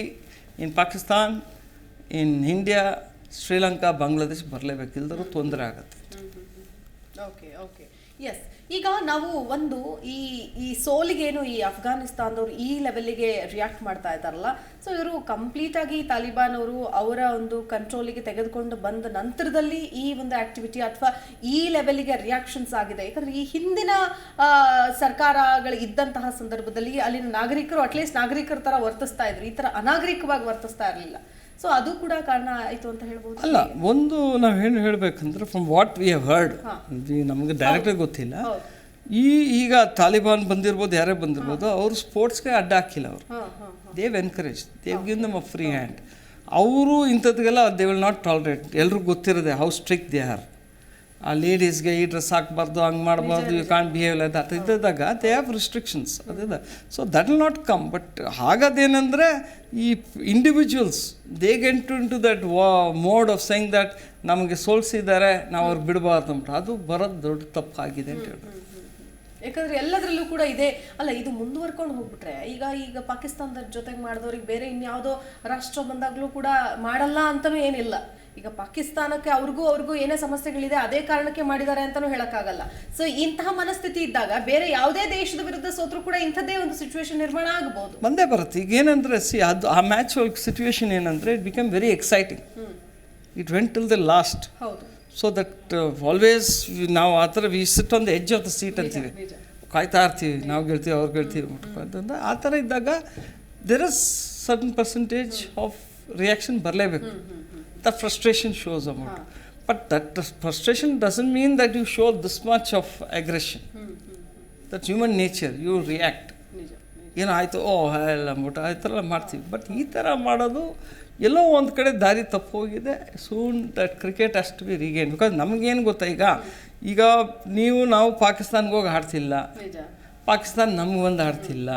in Pakistan, in India, Sri Lanka, Bangladesh ಬರಲೇಬೇಕಿಲ್ದರೂ ತೊಂದರೆ ಆಗುತ್ತೆ. Okay okay yes. ಈಗ ನಾವು ಒಂದು ಈ ಸೋಲಿಗೇನು ಈ ಅಫ್ಘಾನಿಸ್ತಾನದವರು ಈ ಲೆವೆಲ್ಗೆ ರಿಯಾಕ್ಟ್ ಮಾಡ್ತಾ ಇದ್ದಾರಲ್ಲ, ಸೊ ಇವರು ಕಂಪ್ಲೀಟಾಗಿ ತಾಲಿಬಾನ್ ಅವರು ಅವರ ಒಂದು ಕಂಟ್ರೋಲಿಗೆ ತೆಗೆದುಕೊಂಡು ಬಂದ ನಂತರದಲ್ಲಿ ಈ ಒಂದು ಆಕ್ಟಿವಿಟಿ ಅಥವಾ ಈ ಲೆವೆಲ್ಗೆ ರಿಯಾಕ್ಷನ್ಸ್ ಆಗಿದೆ. ಯಾಕಂದ್ರೆ ಈ ಹಿಂದಿನ ಸರ್ಕಾರಗಳು ಇದ್ದಂತಹ ಸಂದರ್ಭದಲ್ಲಿ ಅಲ್ಲಿನ ನಾಗರಿಕರು ಅಟ್ಲೀಸ್ಟ್ ನಾಗರಿಕರ ಥರ ವರ್ತಿಸ್ತಾ ಇದ್ರು, ಈ ಥರ ಅನಾಗರಿಕವಾಗಿ ವರ್ತಿಸ್ತಾ ಇರಲಿಲ್ಲ. ಸೊ ಅದು ಕೂಡ ಕಾರಣ ಆಯಿತು ಅಂತ ಹೇಳ್ಬೋದು. ಅಲ್ಲ, ಒಂದು ನಾವು ಏನು ಹೇಳಬೇಕಂದ್ರೆ from what we have heard, ನಮಗೆ ಡೈರೆಕ್ಟಾಗಿ ಗೊತ್ತಿಲ್ಲ, ಈಗ ತಾಲಿಬಾನ್ ಬಂದಿರ್ಬೋದು, ಯಾರೇ ಬಂದಿರ್ಬೋದು, ಅವರು ಸ್ಪೋರ್ಟ್ಸ್ಗೆ ಅಡ್ಡ ಹಾಕಿಲ್ಲ. ಅವರು they've encourage, they've give them a free hand. ಅವರು ಇಂಥದ್ಗೆಲ್ಲ ದೇ ವಿಲ್ ನಾಟ್ ಟಾಲರೇಟ್. ಎಲ್ರಿಗೂ ಗೊತ್ತಿರೋದೆ ಹೌ ಸ್ಟ್ರಿಕ್ಟ್ ದೇ ಆರ್. ಆ ಲೇಡೀಸ್ಗೆ ಈ ಡ್ರೆಸ್ ಹಾಕ್ಬಾರ್ದು, ಹಂಗೆ ಮಾಡಬಾರ್ದು, you can't behave like that ಇದ್ದಾಗ ದೇ ಹ್ಯಾವ್ ರಿಸ್ಟ್ರಿಕ್ಷನ್ಸ್. ಅದಿದೆ. So that will not come. But ಹಾಗದೇನೆಂದರೆ ಈ individuals they get into that mode of saying that ನಮಗೆ ಸೋಲ್ಸಿದ್ದಾರೆ, ನಾವು ಅವ್ರು ಬಿಡಬಾರ್ದು ಅಂತ. ಅದು ಬರೋದು ದೊಡ್ಡ ತಪ್ಪಾಗಿದೆ ಅಂತ ಹೇಳ್ಬೋದು. ಯಾಕಂದ್ರೆ ಎಲ್ಲದರಲ್ಲೂ ಕೂಡ ಇದೆ ಅಲ್ಲ, ಇದು ಮುಂದುವರ್ಕೊಂಡು ಹೋಗ್ಬಿಟ್ರೆ ಈಗ ಪಾಕಿಸ್ತಾನದ ಜೊತೆಗೆ ಮಾಡಿದವ್ರಿಗೆ ಬೇರೆ ಇನ್ಯಾವುದೋ ರಾಷ್ಟ್ರ ಬಂದಾಗಲೂ ಕೂಡ ಮಾಡಲ್ಲ ಅಂತಲೂ ಏನಿಲ್ಲ. ಈಗ ಪಾಕಿಸ್ತಾನಕ್ಕೆ ಅವ್ರಿಗೂ ಏನೇ ಸಮಸ್ಯೆಗಳಿದೆ ಅದೇ ಕಾರಣಕ್ಕೆ ಮಾಡಿದ್ದಾರೆ ಅಂತಲೂ ಹೇಳಕ್ಕಾಗಲ್ಲ. ಸೊ ಇಂತಹ ಮನಸ್ಥಿತಿ ಇದ್ದಾಗ ಬೇರೆ ಯಾವುದೇ ದೇಶದ ವಿರುದ್ಧ ಸೋತ್ರು ಕೂಡ ಇಂಥದ್ದೇ ಒಂದು ಸಿಚುವೇಶನ್ ನಿರ್ಮಾಣ ಆಗಬಹುದು, ಬಂದೇ ಬರುತ್ತೆ. ಈಗ ಏನಂದ್ರೆ ಅದು ಆ ಮ್ಯಾಚ್ ಒಳಗೆ ಸಿಚುವೇಶನ್ ಏನಂದ್ರೆ it become very exciting. It went till the last. ಹೌದು. ಸೊ ದಟ್ ಆಲ್ವೇಸ್ ನಾವು ಆ ಥರ we sit on the edge of the seat ಅಂತೀವಿ, ಕಾಯ್ತಾ ಇರ್ತೀವಿ, ನಾವು ಗೆಲ್ತೀವಿ ಅವ್ರು ಗೆಲ್ತೀವಿ ಅಂತಂದ್ರೆ. ಆ ಥರ ಇದ್ದಾಗ there is certain percentage of reaction ಬರಲೇಬೇಕು. The frustration shows amount. But that frustration doesn't mean that you show this much of aggression. That human nature, you react. ಏನೋ ಆಯಿತು, ಓ ಎಲ್ಲ ಅಂದ್ಬಿಟ್ಟು ಆ ಥರ ಮಾಡ್ತೀವಿ. ಬಟ್ ಈ ಥರ ಮಾಡೋದು ಎಲ್ಲೋ ಒಂದು ಕಡೆ ದಾರಿ ತಪ್ಪು ಹೋಗಿದೆ. Soon that cricket has to be regain. Because ನಮಗೇನು ಗೊತ್ತಾ, ಈಗ ನಾವು ಪಾಕಿಸ್ತಾನ್ಗೆ ಹೋಗಿ ಆಡ್ತಿಲ್ಲ, ಪಾಕಿಸ್ತಾನ ನಮ್ಗೆ ಬಂದು ಆಡ್ತಿಲ್ಲ.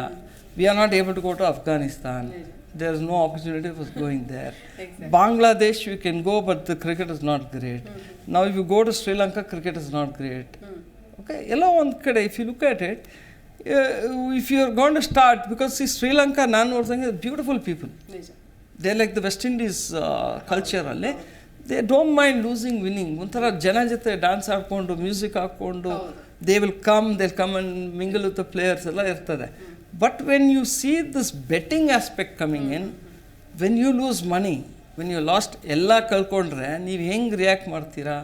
We are not able to go to Afghanistan. There is no opportunity for going there. Bangladesh you can go, but the cricket is not great. Now if you go to Sri Lanka, cricket is not great. Okay, ಎಲ್ಲೋ ಒಂದು ಕಡೆ if you look at it, if you are going to start, because see Sri Lanka, ನಾನು ನೋಡ್ದಂಗೆ beautiful people. They like the West Indies ಕಲ್ಚರಲ್ಲಿ. They don't mind losing winning. ಒಂಥರ ಜನ ಜೊತೆ dance ಆಡ್ಕೊಂಡು, music ಹಾಕ್ಕೊಂಡು, they will come and mingle with the players ಎಲ್ಲ ಇರ್ತದೆ. But when you see this betting aspect coming in, when you lose money, when you lost, ಎಲ್ಲ ಕಳ್ಕೊಂಡ್ರೆ ನೀವು ಹೆಂಗೆ ರಿಯಾಕ್ಟ್ ಮಾಡ್ತೀರಾ?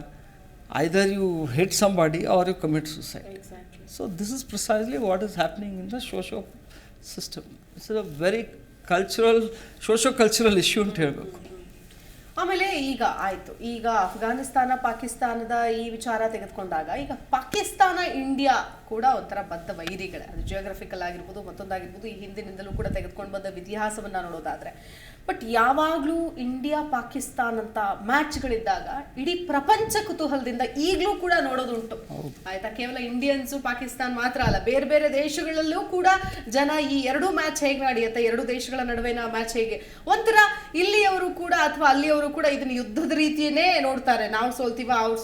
Either you hit somebody or you commit suicide. So this is precisely what is happening in the socio system. It's a very socio cultural issue ಅಂತ ಹೇಳಬೇಕು. ಆಮೇಲೆ ಈಗ ಅಫ್ಘಾನಿಸ್ತಾನ ಪಾಕಿಸ್ತಾನದ ಈ ವಿಚಾರ ತೆಗೆದುಕೊಂಡಾಗ ಈಗ ಪಾಕಿಸ್ತಾನ ಇಂಡಿಯಾ ಕೂಡ ಒಂಥರ ಬದ್ಧ ವೈರಿಗಳೇ. ಅದು ಜಿಯೋಗ್ರಫಿಕಲ್ ಆಗಿರ್ಬೋದು, ಮತ್ತೊಂದಾಗಿರ್ಬೋದು, ಈ ಹಿಂದಿನಿಂದಲೂ ಕೂಡ ತೆಗೆದುಕೊಂಡು ಬಂದ ಇತಿಹಾಸವನ್ನು ನೋಡೋದಾದ್ರೆ. ಬಟ್ ಯಾವಾಗಲೂ ಇಂಡಿಯಾ ಪಾಕಿಸ್ತಾನ್ ಅಂತ ಮ್ಯಾಚ್ಗಳಿದ್ದಾಗ ಇಡೀ ಪ್ರಪಂಚ ಕುತೂಹಲದಿಂದ ಈಗಲೂ ಕೂಡ ನೋಡೋದುಂಟು. ಆಯ್ತಾ, ಕೇವಲ ಇಂಡಿಯನ್ಸು ಪಾಕಿಸ್ತಾನ್ ಮಾತ್ರ ಅಲ್ಲ, ಬೇರೆ ಬೇರೆ ದೇಶಗಳಲ್ಲೂ ಕೂಡ ಜನ ಈ ಎರಡೂ ಮ್ಯಾಚ್ ಹೇಗೆ ನಡೆಯುತ್ತೆ, ಎರಡು ದೇಶಗಳ ನಡುವಿನ ಮ್ಯಾಚ್ ಹೇಗೆ, ಒಂಥರ ಇಲ್ಲಿಯವರು ಕೂಡ ಅಥವಾ ಅಲ್ಲಿಯವರು ಕೂಡ ಇದನ್ನ ಯುದ್ಧದ ರೀತಿಯೇ ನೋಡ್ತಾರೆ. ನಾವು ಸೋಲ್ತೀವ, ಅವ್ರು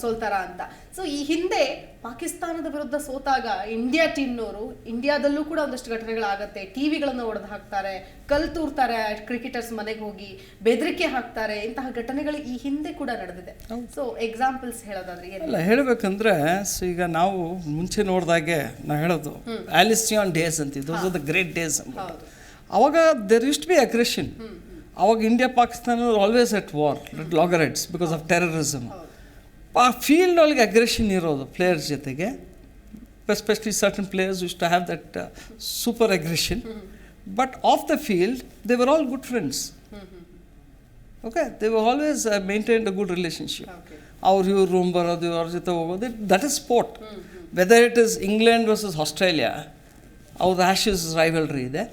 ಸೋಲ್ತಾರ ಅಂತ. ಸೊ ಈ ಹಿಂದೆ ಪಾಕಿಸ್ತಾನದ ವಿರುದ್ಧ ಸೋತಾಗ ಇಂಡಿಯಾ ಟೀಮ್ನವರು ಇಂಡಿಯಾದಲ್ಲೂ ಕೂಡ ಒಂದಷ್ಟು ಘಟನೆಗಳಾಗತ್ತೆ. ಟಿವಿಗಳನ್ನು ಒಡೆದು ಹಾಕ್ತಾರೆ, ಕಲ್ ತೂರ್ತಾರೆ, ಕ್ರಿಕೆಟರ್ಸ್ ಮನೆಗೆ ಹೋಗಿ ಬೆದರಿಕೆ ಹಾಕ್ತಾರೆ. ಇಂತಹ ಘಟನೆಗಳು ಈ ಹಿಂದೆ ಕೂಡ ನಡೆದಿದೆ. ಸೊ ಎಕ್ಸಾಂಪಲ್ಸ್ ಹೇಳೋದಾದ್ರೆ ಎಲ್ಲ ಹೇಳಬೇಕಂದ್ರೆ, ಈಗ ನಾವು ಮುಂಚೆ ನೋಡಿದಾಗೆ ನಾವು ಹೇಳೋದು ಆಲಿಸಿಯಾನ್ ಡೇಸ್ ಅಂತಿದ್ದು, those are the great days. ಅವಾಗ there use to be aggression. ಅವಾಗ India Pakistan always at war, loggerheads, because of terrorism. ಆ ಫೀಲ್ಡ್ ಒಳಗೆ ಅಗ್ರೆಷನ್ ಇರೋದು ಪ್ಲೇಯರ್ಸ್ ಜೊತೆಗೆ. Especially certain players use to have that super aggression. But off the field they were all good friends. Okay, they were always maintained a good relationship. ಇವ್ರ room ಬರೋದು, ಅವ್ರ ಜೊತೆ ಹೋಗೋದು, that is sport. Whether it is England versus Australia, ಅವ್ರ ashes rivalry ಇದೆ.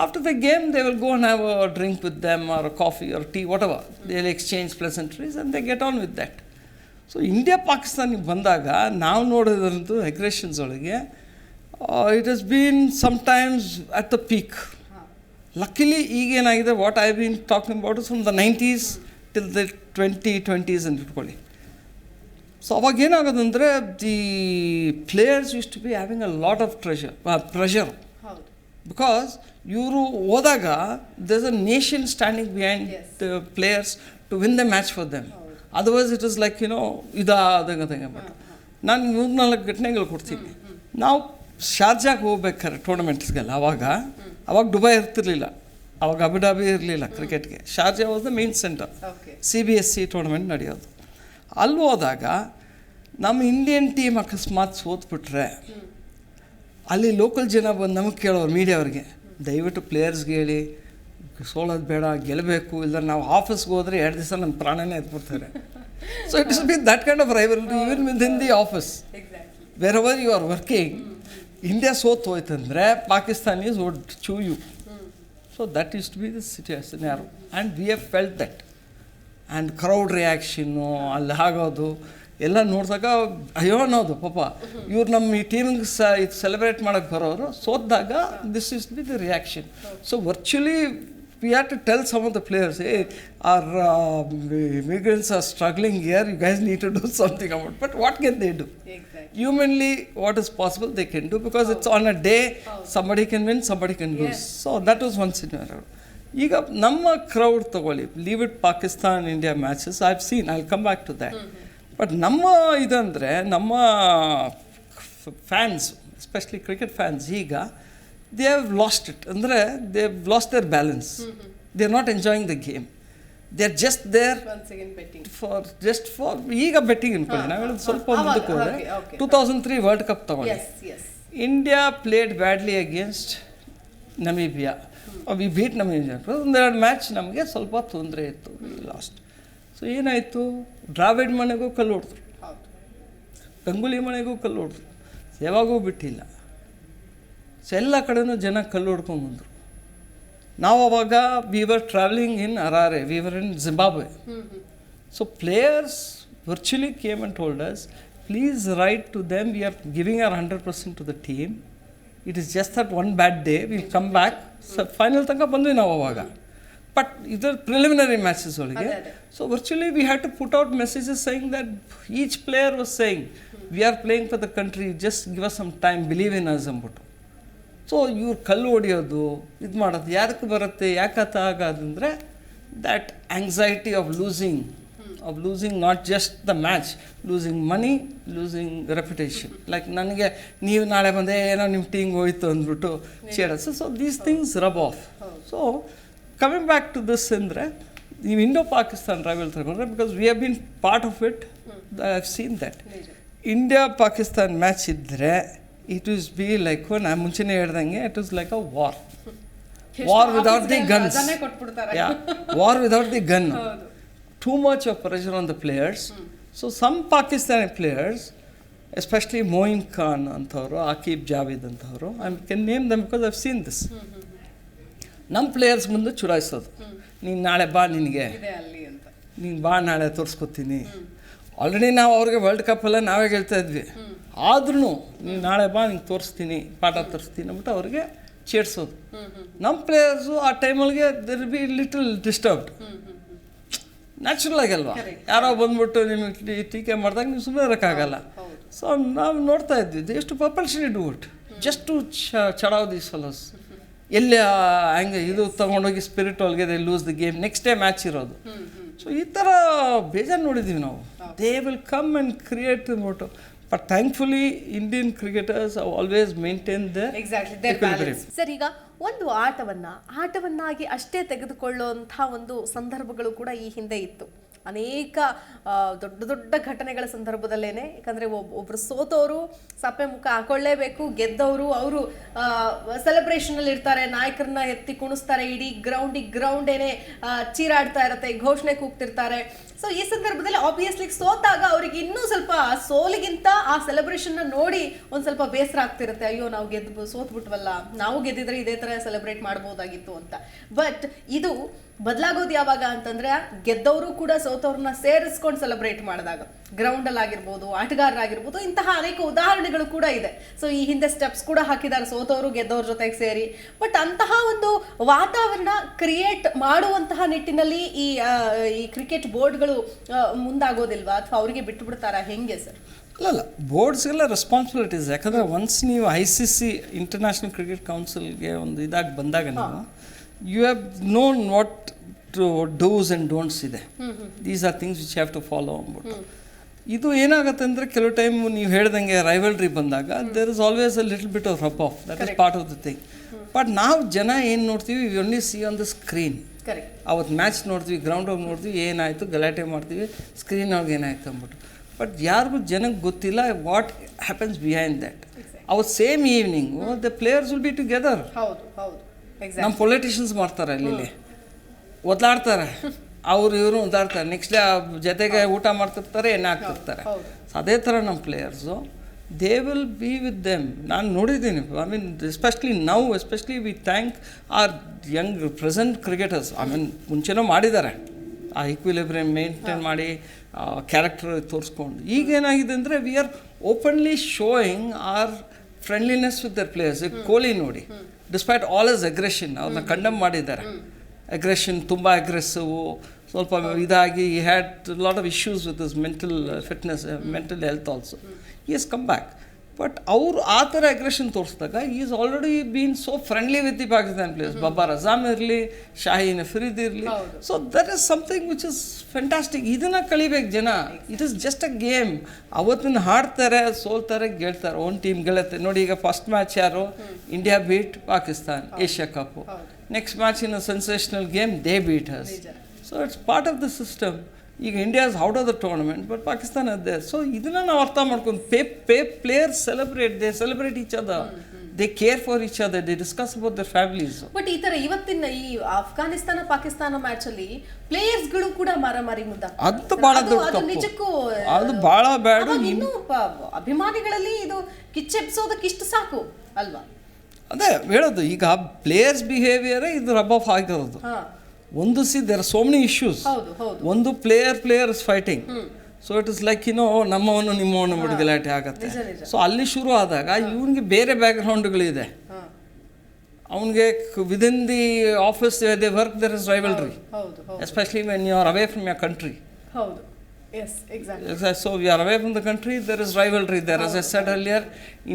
After the game, they will go and have a drink with them or a coffee or tea, whatever. They will exchange pleasantries and they get on with that. So India ಪಾಕಿಸ್ತಾನಿಗೆ ಬಂದಾಗ ನಾವು ನೋಡೋದ್ರಂತೂ aggressions ಒಳಗೆ it has been sometimes at the peak. Luckily ಈಗೇನಾಗಿದೆ, what I been talking about from the 90s till the 2020s ಅಂತ ಇಟ್ಕೊಳ್ಳಿ. So ಅವಾಗ ಏನಾಗೋದಂದರೆ the players use to be having a lot of pressure because ಇವರು ಹೋದಾಗ there is a nation standing behind the players to win the match for them. Otherwise it is like ಇದಾದಂಗೆ but ನಾನು 3-4 ಘಟನೆಗಳು ಕೊಡ್ತೀನಿ. ನಾವು ಶಾರ್ಜಾಗೆ ಹೋಗ್ಬೇಕಾರೆ ಟೂರ್ನಮೆಂಟ್ಸ್ಗೆಲ್ಲ ಅವಾಗ ದುಬೈ ಇರ್ತಿರ್ಲಿಲ್ಲ, ಅವಾಗ ಅಬುಧಾಬಿ ಇರಲಿಲ್ಲ ಕ್ರಿಕೆಟ್ಗೆ. Sharjah was the main centre, CBSE tournament ನಡೆಯೋದು. ಅಲ್ಲಿ ಹೋದಾಗ ನಮ್ಮ ಇಂಡಿಯನ್ ಟೀಮ್ ಅಕಸ್ಮಾತ್ ಸೋತ್ಬಿಟ್ರೆ ಅಲ್ಲಿ ಲೋಕಲ್ ಜನ ಬಂದು ನಮಗೆ ಕೇಳೋರು, ಮೀಡಿಯಾವ್ರಿಗೆ, ದಯವಿಟ್ಟು ಪ್ಲೇಯರ್ಸ್ಗೆ ಹೇಳಿ ಸೋಲೋದು ಬೇಡ, ಗೆಲ್ಲಬೇಕು, ಇಲ್ಲ ನಾವು ಆಫೀಸ್ಗೆ ಹೋದರೆ 2 ದಿವಸ ನನ್ನ ಪ್ರಾಣನೇ ಎತ್ಬಿಡ್ತಾರೆ. So it is be that kind of rivalry even with in the office wherever you are working. India ಸೋತು ಹೋಯ್ತಂದರೆ Pakistanis would chew you. So that is to be the situation ಯಾರು. And we have felt that. And crowd reaction ಅಲ್ಲಿ ಆಗೋದು ಎಲ್ಲ ನೋಡಿದಾಗ ಅಯ್ಯೋ ಅನ್ನೋದು ಪಾಪ ಇವ್ರು ನಮ್ಮ ಈ ಟೀಮಿಗೆ ಇದು ಸೆಲೆಬ್ರೇಟ್ ಮಾಡೋಕ್ಕೆ ಬರೋರು ಸೋತಾಗ this is be the reaction. So virtually we have to tell some of the players, hey, our migrants are struggling here, you guys need to do something about it. But what can they do? Exactly. Humanly, what is possible they can do, because it's on a day, somebody can win, somebody can lose. So that was one scenario. ಈಗ ನಮ್ಮ crowd ತಗೊಳ್ಳಿ, leave it Pakistan India matches I have seen, I will come back to that. But ನಮ್ಮ ಇದಂದರೆ ನಮ್ಮ fans, especially cricket fans, ಈಗ they have lost it. ಅಂದರೆ they have lost their balance. They are not enjoying the game. They are just there once again betting for ಈಗ betting ಅನ್ಕೊಳ್ಳಿ. ನಾವು ಹೇಳೋದು ಸ್ವಲ್ಪ ಮುಂದಕ್ಕೆ ಹೋದರೆ 2003 ವರ್ಲ್ಡ್ ಕಪ್ ತಗೊಂಡು India played badly against Namibia. We beat Namibia. 1-2 match ನಮಗೆ ಸ್ವಲ್ಪ ತೊಂದರೆ ಇತ್ತು, ಲಾಸ್ಟ್. ಸೊ ಏನಾಯಿತು, ದ್ರಾವಿಡ್ ಮನೆಗೂ ಕಲ್ಲು ಹೊಡೆದ್ರು, ಗಂಗೂಲಿ ಮನೆಗೂ ಕಲ್ಲು ಹೊಡೆದ್ರು, ಯಾವಾಗೂ ಬಿಟ್ಟಿಲ್ಲ. ಸೊ ಎಲ್ಲ ಕಡೆನೂ ಜನ ಕಲ್ಲು ಹೊಡ್ಕೊಂಡ್ಬಂದರು. ನಾವು ಅವಾಗ we were travelling in Harare, we were in Zimbabwe. So players virtually came and told us, please write to them, we are giving our 100% to the team, it is just that one bad day, will come back. So final ತನಕ ಬಂದ್ವಿ ನಾವು ಅವಾಗ. But ಇದರ preliminary matches ಒಳಗೆ so virtually we have to put out messages saying that each player was saying we are playing for the country, just give us some time, believe in us ಅಂದ್ಬಿಟ್ಟು. So ಇವ್ರು ಕಲ್ಲು ಹೊಡೆಯೋದು ಇದು ಮಾಡೋದು ಯಾಕೆ ಬರುತ್ತೆ, ಯಾಕತ್ತ ಆಗೋದಂದರೆ that anxiety of losing not just the match, losing money, losing reputation. Like ನನಗೆ ನೀವು ನಾಳೆ ಬಂದೆ ಏನೋ ನಿಮ್ಮ ಟೀಮ್ ಹೋಯ್ತು ಅಂದ್ಬಿಟ್ಟು ಚೇಡಸ್. So these things rub off. So coming back to this ಅಂದರೆ ನೀವು ಇಂಡೋ ಪಾಕಿಸ್ತಾನ್ ರೈವಲ್ ತಗೊಂಡ್ರೆ, because we have been part of it, I have scene that. India Pakistan match ಇದ್ದರೆ ಇಟ್ ವಿಸ್ ಬಿ ಲೈಕ್, ನಾನು ಮುಂಚೆನೇ ಹೇಳ್ದಂಗೆ, it is like a war without the guns. War without the gun. Too much of pressure on the players. So some Pakistani players, especially Moin Khan ಅಂಥವ್ರು, ಆಕೀಬ್ ಜಾವೇದ್ ಅಂಥವ್ರು, I can name them because I have seen this. ನಮ್ಮ players ಮುಂದೆ ಚುಡಾಯಿಸೋದು, ನೀನು ನಾಳೆ ಬಾ, ನೀನು ಬಾ ನಾಳೆ ತೋರಿಸ್ಕೊತೀನಿ. ಆಲ್ರೆಡಿ ನಾವು ಅವ್ರಿಗೆ ವರ್ಲ್ಡ್ ಕಪ್ಪೆಲ್ಲ ನಾವೇ ಗೆಲ್ತಾ ಇದ್ವಿ, ಆದ್ರೂ ನೀನು ನಾಳೆ ಬಾ, ನಿಂಗೆ ತೋರಿಸ್ತೀನಿ, ಪಾಠ ತೋರಿಸ್ತೀನಿ ಅಂದ್ಬಿಟ್ಟು ಅವ್ರಿಗೆ ಚೇಡ್ಸೋದು. ನಮ್ಮ ಪ್ಲೇಯರ್ಸು ಆ ಟೈಮಲ್ಲಿಗೆ there be little disturbed. Natural ಆಗಲ್ವಾ, ಯಾರೋ ಬಂದ್ಬಿಟ್ಟು ನಿಮಗೆ ಟೀಕೆ ಮಾಡಿದಾಗ ನೀವು ಸುಮ್ಮನೆ ಇರೋಕ್ಕಾಗಲ್ಲ. ಸೊ ನಾವು ನೋಡ್ತಾ ಇದ್ವಿ ಎಷ್ಟು ಪರ್ಪಲ್ಷನ್ ಡೂ ಇಟ್ ಜಸ್ಟ್ ಟು ಚಡಾವ್ ದೀಸ್ ಫೆಲೋಸ್. ಎಲ್ಲಿ ಹಂಗೆ ಇದು ತೊಗೊಂಡೋಗಿ ಸ್ಪಿರಿಟ್ ಒಳಗೆ they lose the game, next day match ಇರೋದು. ಸೊ ಈ ಥರ ಬೇಜಾರು ನೋಡಿದ್ದೀವಿ ನಾವು. They will come and create ಮೋಟೋ. But thankfully, Indian cricketers have always maintained their balance. Sir, ಈಗ ಒಂದು ಆಟವನ್ನಾಗಿ ಅಷ್ಟೇ ತೆಗೆದುಕೊಳ್ಳುವಂಥ ಒಂದು ಸಂದರ್ಭಗಳು ಕೂಡ ಈ ಹಿಂದೆ ಇತ್ತು. ಅನೇಕ ದೊಡ್ಡ ಘಟನೆಗಳ ಸಂದರ್ಭದಲ್ಲೇನೆ, ಯಾಕಂದರೆ ಒಬ್ಬರು ಸೋತವರು ಸಪ್ಪೆ ಮುಖ ಹಾಕೊಳ್ಳೇಬೇಕು, ಗೆದ್ದವರು ಅವರು ಸೆಲೆಬ್ರೇಷನಲ್ಲಿ ಇರ್ತಾರೆ, ನಾಯಕರನ್ನ ಎತ್ತಿ ಕುಣಿಸ್ತಾರೆ, ಇಡೀ ಗ್ರೌಂಡೇನೆ ಚೀರಾಡ್ತಾ ಇರುತ್ತೆ, ಘೋಷಣೆ ಕೂಗ್ತಿರ್ತಾರೆ. ಸೊ ಈ ಸಂದರ್ಭದಲ್ಲಿ ಆಬ್ವಿಯಸ್ಲಿ ಸೋತಾಗ ಅವರಿಗೆ ಇನ್ನೂ ಸ್ವಲ್ಪ ಸೋಲಿಗಿಂತ ಆ ಸೆಲೆಬ್ರೇಷನ್ ನೋಡಿ ಒಂದ್ ಸ್ವಲ್ಪ ಬೇಸರ ಆಗ್ತಿರುತ್ತೆ. ಅಯ್ಯೋ ನಾವು ಸೋತ್ಬಿಟ್ವಲ್ಲ, ನಾವು ಗೆದ್ದಿದ್ರೆ ಇದೇ ತರ ಸೆಲೆಬ್ರೇಟ್ ಮಾಡಬಹುದಾಗಿತ್ತು ಅಂತ. ಬಟ್ ಇದು ಬದಲಾಗೋದು ಯಾವಾಗ ಅಂತಂದ್ರೆ ಗೆದ್ದವರು ಕೂಡ ಸೋತವ್ರನ್ನ ಸೇರಿಸ್ಕೊಂಡು ಸೆಲೆಬ್ರೇಟ್ ಮಾಡಿದಾಗ, ಗ್ರೌಂಡ್ ಅಲ್ಲಿ ಆಗಿರ್ಬೋದು, ಆಟಗಾರರಾಗಿರ್ಬೋದು, ಇಂತಹ ಅನೇಕ ಉದಾಹರಣೆಗಳು ಕೂಡ ಇದೆ. ಸೊ ಈ ಹಿಂದೆ ಸ್ಟೆಪ್ಸ್ ಕೂಡ ಹಾಕಿದ್ದಾರೆ ಸೋತವರು ಗೆದ್ದವ್ರ ಜೊತೆಗೆ ಸೇರಿ. ಬಟ್ ಅಂತಹ ಒಂದು ವಾತಾವರಣ ಕ್ರಿಯೇಟ್ ಮಾಡುವಂತಹ ನಿಟ್ಟಿನಲ್ಲಿ ಈ ಕ್ರಿಕೆಟ್ ಬೋರ್ಡ್ಗಳು ಮುಂದಾಗೋದಿಲ್ವಾ, ಅಥವಾ ಅವರಿಗೆ ಬಿಟ್ಟು ಬಿಡ್ತಾರಾ, ಹೆಂಗೆ ಸರ್? ಅಲ್ಲ, ಬೋರ್ಡ್ಸ್ಗೆಲ್ಲ ರೆಸ್ಪಾನ್ಸಿಬಿಲಿಟೀಸ್. ಯಾಕಂದರೆ ಒನ್ಸ್ ನೀವು ICC ಇಂಟರ್ನ್ಯಾಷನಲ್ ಕ್ರಿಕೆಟ್ ಕೌನ್ಸಿಲ್ಗೆ ಒಂದು ಇದಾಗಿ ಬಂದಾಗ ನೀವು you have known what do's and don'ts ಇದೆ. These are things which have to follow ಅಂದ್ಬಿಟ್ಟು. ಇದು ಏನಾಗುತ್ತೆ ಅಂದರೆ ಕೆಲವು ಟೈಮ್ ನೀವು ಹೇಳ್ದಂಗೆ ರೈವಲ್ರಿ ಬಂದಾಗ there is always a little bit of rub off, that is part of the thing. But ನಾವು ಜನ ಏನು ನೋಡ್ತೀವಿ, we only see on the screen. ಅವತ್ತು ಮ್ಯಾಚ್ ನೋಡ್ತೀವಿ, ಗ್ರೌಂಡ್ ಹೋಗಿ ನೋಡ್ತೀವಿ, ಏನಾಯಿತು ಗಲಾಟೆ ಮಾಡ್ತೀವಿ, ಸ್ಕ್ರೀನ್ ಒಳಗೆ ಏನಾಯ್ತು ಅಂದ್ಬಿಟ್ಟು. ಬಟ್ ಯಾರಿಗೂ ಜನಕ್ಕೆ ಗೊತ್ತಿಲ್ಲ ವಾಟ್ ಹ್ಯಾಪನ್ಸ್ ಬಿಹೈಂಡ್ ದ್ಯಾಟ್. ಅವತ್ತು same evening the players will be together. ನಮ್ಮ ಪೊಲಿಟಿಷಿಯನ್ಸ್ ಮಾಡ್ತಾರೆ, ಅಲ್ಲಿ ಒದ್ದಾಡ್ತಾರೆ, ಇವರು ಒದ್ದಾಡ್ತಾರೆ, ನೆಕ್ಸ್ಟ್ ಡೇ ಜೊತೆಗೆ ಊಟ ಮಾಡ್ತಿರ್ತಾರೆ, ಎಣ್ಣೆ ಹಾಕ್ತಿರ್ತಾರೆ. ಸೊ ಅದೇ ಥರ ನಮ್ಮ players, they will be with them. ನಾನು ನೋಡಿದ್ದೀನಿ, I mean especially we thank our young present cricketers. I mean ಮುಂಚೆನೂ ಮಾಡಿದ್ದಾರೆ, ಆ ಈಕ್ವಿಲಿಬ್ರಿಯಮ್ ಮೇಂಟೈನ್ ಮಾಡಿ ಕ್ಯಾರೆಕ್ಟರ್ ತೋರಿಸ್ಕೊಂಡು. ಈಗೇನಾಗಿದೆ ಅಂದರೆ we are openly showing our friendliness with their players. ಈಗ ಕೊಹ್ಲಿ ನೋಡಿ, ಡಿಸ್ಪೈಟ್ ಆಲ್ ಇಸ್ ಅಗ್ರೆಷನ್, ಅವ್ರನ್ನ ಕಂಡಮ್ ಮಾಡಿದ್ದಾರೆ. ಅಗ್ರೆಷನ್, ತುಂಬ ಅಗ್ರೆಸಿವು, ಸ್ವಲ್ಪ ಇದಾಗಿ he had lot of issues with his mental fitness, mental health also. He is come back. But ಅವರು ಆ ಥರ ಅಗ್ರೆಷನ್ ತೋರಿಸಿದಾಗ is already been so friendly with the Pakistan players. Babar Azam ಇರಲಿ, ಶಾಹೀನ್ ಅಫ್ರೀದಿ ಇರಲಿ. So that is something which is fantastic. ಇದನ್ನು ಕಲಿಬೇಕು ಜನ. It is just a game. ಅವತ್ತಿನ ಹಾಡ್ತಾರೆ, ಸೋಲ್ತಾರೆ, ಗೆಲ್ತಾರೆ, ಓನ್ ಟೀಮ್ ಗೆಲ್ಲುತ್ತೆ. ನೋಡಿ, ಈಗ ಫಸ್ಟ್ ಮ್ಯಾಚ್ ಯಾರು? India beat Pakistan, Asia cup. Next match in a sensational game, they beat us. So it's part of the system. ಈಗ India is out of the tournament, but ಪಾಕಿಸ್ತಾನ ಇದೆ. ಸೊ ಇದನ್ನು ನಾವು ಅರ್ಥ ಮಾಡ್ಕೊಂಡು players celebrate each other, they care for each other, they discuss about their families. But ಈ ತರ ಇವತ್ತಿನ ಈ ಅಫ್ಘಾನಿಸ್ತಾನ ಪಾಕಿಸ್ತಾನ ಮ್ಯಾಚ್ ಅಲ್ಲಿ ಪ್ಲೇಯರ್ಸ್ಗಳು ಕೂಡ ಮಾರಾಮಾರಿ ಮುದ್ದಾಗ್ತಾರೆ. ಅದು ಬಹಳ ದೊಡ್ಡ ತಪ್ಪು, ನಿಜಕ್ಕೂ ಅದು ಬಹಳ ಬ್ಯಾಡ್. ಇನ್ನು ಅಭಿಮಾನಿಗಳಲ್ಲಿ ಇದು ಕಿಚ್ಚೆಬ್ಸೋದಕ್ಕೆ ಇಷ್ಟು ಸಾಕು ಅಲ್ವಾ? ಅದೇ ಹೇಳೋದು, ಈಗ ಪ್ಲೇಯರ್ಸ್ ಬಿಹೇವಿಯರೇ ಇದು ರಬ್ ಆಫ್ ಆಗಿರೋದು. ಒಂದು there are so many issues. ಒಂದು player is fighting. So it is like ನಮ್ಮವನು ನಿಮ್ಮವನು ಬಿಟ್ಟು ಗಲಾಟೆ ಆಗುತ್ತೆ. ಸೊ ಅಲ್ಲಿ ಶುರು ಆದಾಗ ಇವನಿಗೆ ಬೇರೆ ಬ್ಯಾಕ್ಗ್ರೌಂಡ್ಗಳಿದೆ. ಅವನಿಗೆ within the office they work, there is rivalry, especially when you are away from your country. So we are away from the country, there is rivalry there. As I said earlier,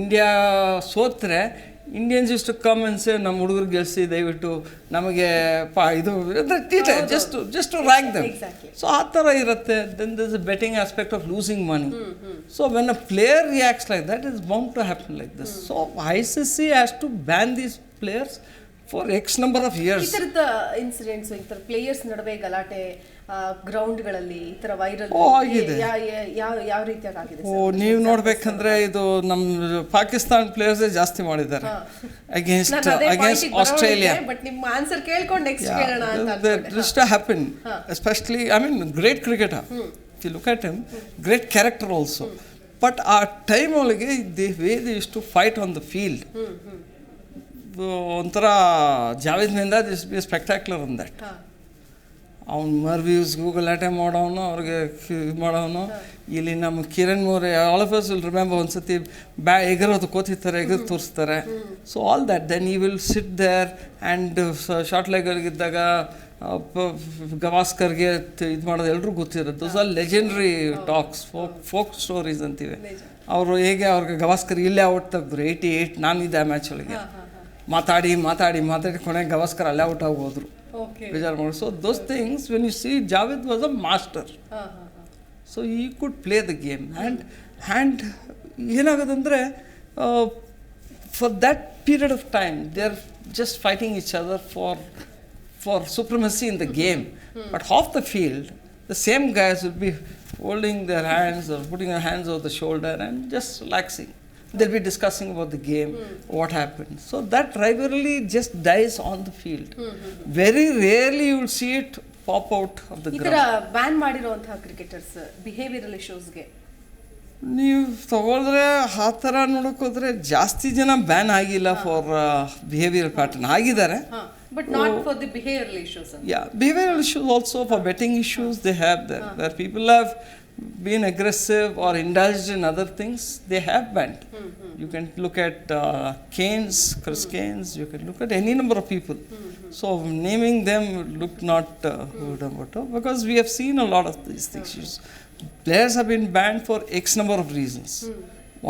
India ಸೋತ್ರೆ Indians used to come and say, ನಮ್ಮ ಹುಡುಗರು ಗೆಲ್ಸಿ ದಯವಿಟ್ಟು ನಮಗೆ ಇದು just to rank them. So ಆ ಥರ ಇರುತ್ತೆ. Then there is a betting aspect of losing money. So when a player reacts like that, is bound to happen like this. So ICC has to ban these players for X number of years. ಈ ಥರದ incidents, ಈ ಥರ players ನಡುವೆ ಗಲಾಟೆ ಗ್ರೌಂಡ್ಗಳಲ್ಲಿ ಈ ಥರ viral ಆಗಿದೆ. ಯಾವ ರೀತಿಯಾಗಿ ಆಗಿದೆ? ನೀವು ನೋಡ್ಬೇಕಂದ್ರೆ ಇದು ನಮ್ಮ ಪಾಕಿಸ್ತಾನ್ ಪ್ಲೇಯರ್ಸೇ ಜಾಸ್ತಿ ಮಾಡಿದ್ದಾರೆ ಅಗೇನ್ಸ್ಟ್ ಆಸ್ಟ್ರೇಲಿಯಾ. ಬಟ್ ನಿಮ್ಮ ಆನ್ಸರ್ ಕೇಳ್ಕೊಂಡು ನೆಕ್ಸ್ಟ್ ಕೇಳೋಣ ಅಂತ. This to happen, especially, I mean, great cricketer. If you look at him, great character also. But ಆ ಟೈಮ್ ಒಳಗೆ the way they used to fight on the field, ಒಂಥರ ಜಾವೇದ್ನಿಂದ this be spectacular in that. ಅವ್ನು ಮರ್ವ್ಯೂಸ್ಗೂ ಗಲಾಟೆ ಮಾಡೋನು, ಅವ್ರಿಗೆ ಇದು ಮಾಡೋನು. ಇಲ್ಲಿ ನಮ್ಮ Kiran More, all of us will remember, ಒಂದು ಸತಿ ಎಗರೋದು ಕೋತಿರ್ತಾರೆ, ಎಗರು ತೋರಿಸ್ತಾರೆ. So all that. Then he will sit there and short ಲೆಗರ್ಗಿದ್ದಾಗ ಗವಾಸ್ಕರ್ಗೆ ಇದು ಮಾಡೋದು ಎಲ್ರಿಗೂ ಗೊತ್ತಿರೋದು. Those are legendary talks, folk stories ಅಂತೀವಿ. ಅವರು ಹೇಗೆ ಅವ್ರಿಗೆ ಗವಾಸ್ಕರ್ ಇಲ್ಲೇ ಔಟ್ ತೆಗೆದ್ರು 88, ನಾನಿದ್ದೆ ಆ ಮ್ಯಾಚ್ ಒಳಗೆ. ಮಾತಾಡಿ ಕೊನೆಗೆ ಗವಾಸ್ಕರ್ ಅಲ್ಲೇ ಔಟ್ ಆಗಿ ಹೋದ್ರು, ಬೇಜಾರು ಮಾಡಿ. So those things when you see, Javed was a master. So he could play the game. And ಏನಾಗೋದಂದರೆ for that period of time they are just fighting each other for supremacy in the game. But half the field, the same guys will be holding their hands or putting their hands over the shoulder and just relaxing. They'll be discussing about the game, what happened. So that rivalry just dies on the field. Very rarely you will see it pop out of the ಈ ground. ತರ ban ಮಾಡಿರುವಂತಹ cricketers behavioural ಇಶ್ಯೂಸ್ಗೆ ನೀವು ತಗೊಳಿದ್ರೆ ಆ ಥರ ನೋಡೋಕೆ ಹೋದರೆ ಜಾಸ್ತಿ ಜನ ಬ್ಯಾನ್ ಆಗಿಲ್ಲ ಫಾರ್ ಬಿಹೇವಿಯರ್ ಪ್ಯಾಟರ್ನ್ ಆಗಿದ್ದಾರೆ. But not for the behavioural issues. Yeah, behavioral issues also for betting issues they have there. Where people have been aggressive or indulged in other things, they have banned. You can look at Keynes, Chris Keynes, you can look at any number of people. So naming them would look not good about it, because we have seen a lot of these things. Players have been banned for X number of reasons.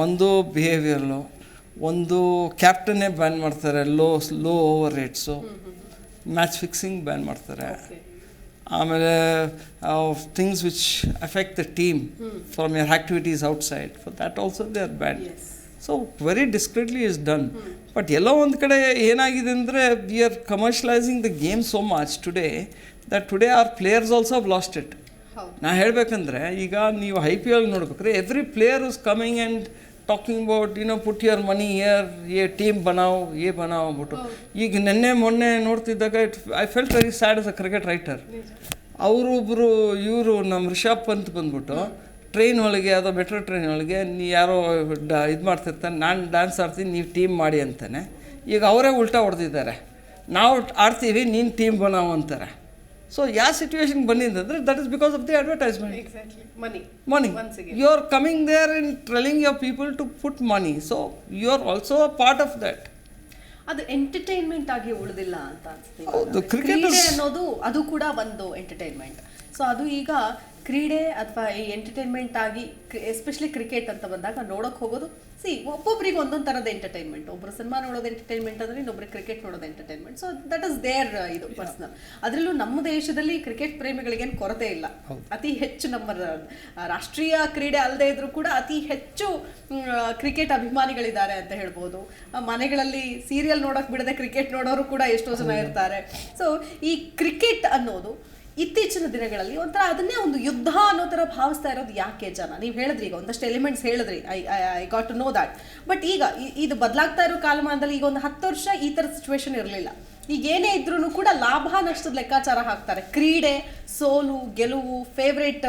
ಒಂದು ಬಿಹೇವಿಯರ್ಲು, ಒಂದು ಕ್ಯಾಪ್ಟನ್ನೇ ban ಮಾಡ್ತಾರೆ, low over rates, match fixing ban ಮಾಡ್ತಾರೆ, ಆಮೇಲೆ things which affect the team from your activities outside, for that also they are ban. So very discreetly is done. But ಎಲ್ಲೋ ಒಂದು ಕಡೆ ಏನಾಗಿದೆ ಅಂದರೆ we are commercialising the game so much today that today our players also have lost it. ನಾ ಹೇಳಬೇಕಂದ್ರೆ ಈಗ ನೀವು IPL ನೋಡ್ಬೇಕ್ರೆ every player is coming and talking about put your money here, team ಬನಾವ್ ಅಂದ್ಬಿಟ್ಟು. ಈಗ ಮೊನ್ನೆ ನೋಡ್ತಿದ್ದಾಗ I felt very sad as a cricket writer. ಅವರೊಬ್ಬರು ಇವರು ನಮ್ಮ ರಿಷಬ್ ಪಂತ್ ಬಂದ್ಬಿಟ್ಟು ಟ್ರೈನ್ ಒಳಗೆ, ಯಾವುದೋ ಮೆಟ್ರೋ ಟ್ರೈನ್ ಒಳಗೆ ಯಾರೋ ಇದು ಮಾಡ್ತಿರ್ತಾನೆ, ನಾನು ಡ್ಯಾನ್ಸ್ ಆಡ್ತೀನಿ ನೀವು ಟೀಮ್ ಮಾಡಿ ಅಂತಾನೆ. ಈಗ ಅವರೇ ಉಲ್ಟಾ ಹೊಡೆದಿದ್ದಾರೆ, ನಾವು ಆಡ್ತೀವಿ ನೀನು ಟೀಮ್ ಬನಾವ್ ಅಂತಾರೆ. ಸೊ ಯಾವ ಸಿಚುವೇಶನ್ಗೆ ಬಂದಿದ್ದಂದರೆ that is because of the advertisement. Money. You are coming there and telling your people to put money. So you are also a part of that. ಅದು ಎಂಟರ್ಟೈನ್ಮೆಂಟ್ ಆಗಿ ಉಳಿದಿಲ್ಲ ಅಂತ ಹೌದು, ಅನ್ಸುತ್ತೆ. ಕ್ರೀಡೆ ಅನ್ನೋದು ಅದು ಕೂಡ ಒಂದು ಎಂಟರ್ಟೈನ್ಮೆಂಟ್. ಸೊ ಅದು ಈಗ ಕ್ರೀಡೆ ಅಥವಾ ಈ ಎಂಟರ್ಟೈನ್ಮೆಂಟ್ ಆಗಿ ಎಸ್ಪೆಷಲಿ ಕ್ರಿಕೆಟ್ ಅಂತ ಬಂದಾಗ ನೋಡೋಕೆ ಹೋಗೋದು, ಒಬ್ಬೊಬ್ರಿಗೆ ಒಂದೊಂದು ಥರದ ಎಂಟರ್ಟೈನ್ಮೆಂಟ್. ಒಬ್ಬರು ಸಿನಿಮಾ ನೋಡೋದು ಎಂಟರ್ಟೈನ್ಮೆಂಟ್ ಅಂದರೆ ಇನ್ನೊಬ್ರಿಗೆ ಕ್ರಿಕೆಟ್ ನೋಡೋದು entertainment. So that is there ಇದು ಪರ್ಸನಲ್. ಅದರಲ್ಲೂ ನಮ್ಮ ದೇಶದಲ್ಲಿ ಕ್ರಿಕೆಟ್ ಪ್ರೇಮಿಗಳಿಗೇನು ಕೊರತೆ ಇಲ್ಲ. ಅತಿ ಹೆಚ್ಚು ನಮ್ಮ ರಾಷ್ಟ್ರೀಯ ಕ್ರೀಡೆ ಅಲ್ಲದೆ ಇದ್ರೂ ಕೂಡ ಅತಿ ಹೆಚ್ಚು ಕ್ರಿಕೆಟ್ ಅಭಿಮಾನಿಗಳಿದ್ದಾರೆ ಅಂತ ಹೇಳ್ಬೋದು. ಮನೆಗಳಲ್ಲಿ ಸೀರಿಯಲ್ ನೋಡೋಕೆ ಬಿಡದೆ ಕ್ರಿಕೆಟ್ ನೋಡೋರು ಕೂಡ ಎಷ್ಟೋ ಜನ ಇರ್ತಾರೆ. ಸೊ ಈ ಕ್ರಿಕೆಟ್ ಅನ್ನೋದು ಇತ್ತೀಚಿನ ದಿನಗಳಲ್ಲಿ ಒಂಥರ ಅದನ್ನೇ ಒಂದು ಯುದ್ಧ ಅನ್ನೋ ಥರ ಭಾವಿಸ್ತಾ ಇರೋದು ಯಾಕೆ ಜನ? ನೀವು ಹೇಳಿದ್ರಿ, ಈಗ ಒಂದಷ್ಟು ಎಲಿಮೆಂಟ್ಸ್ ಹೇಳಿದ್ರಿ, I got to know that. But ಈಗ ಇದು ಬದಲಾಗ್ತಾ ಇರೋ ಕಾಲಮಾನದಲ್ಲಿ ಈಗ ಒಂದು 10 ವರ್ಷ ಈ ಥರ ಸಿಚುವೇಶನ್ ಇರಲಿಲ್ಲ. ಈಗ ಏನೇ ಇದ್ರೂ ಕೂಡ ಲಾಭ ನಷ್ಟದ ಲೆಕ್ಕಾಚಾರ ಹಾಕ್ತಾರೆ. ಕ್ರೀಡೆ ಸೋಲು ಗೆಲುವು, ಫೇವ್ರೇಟ್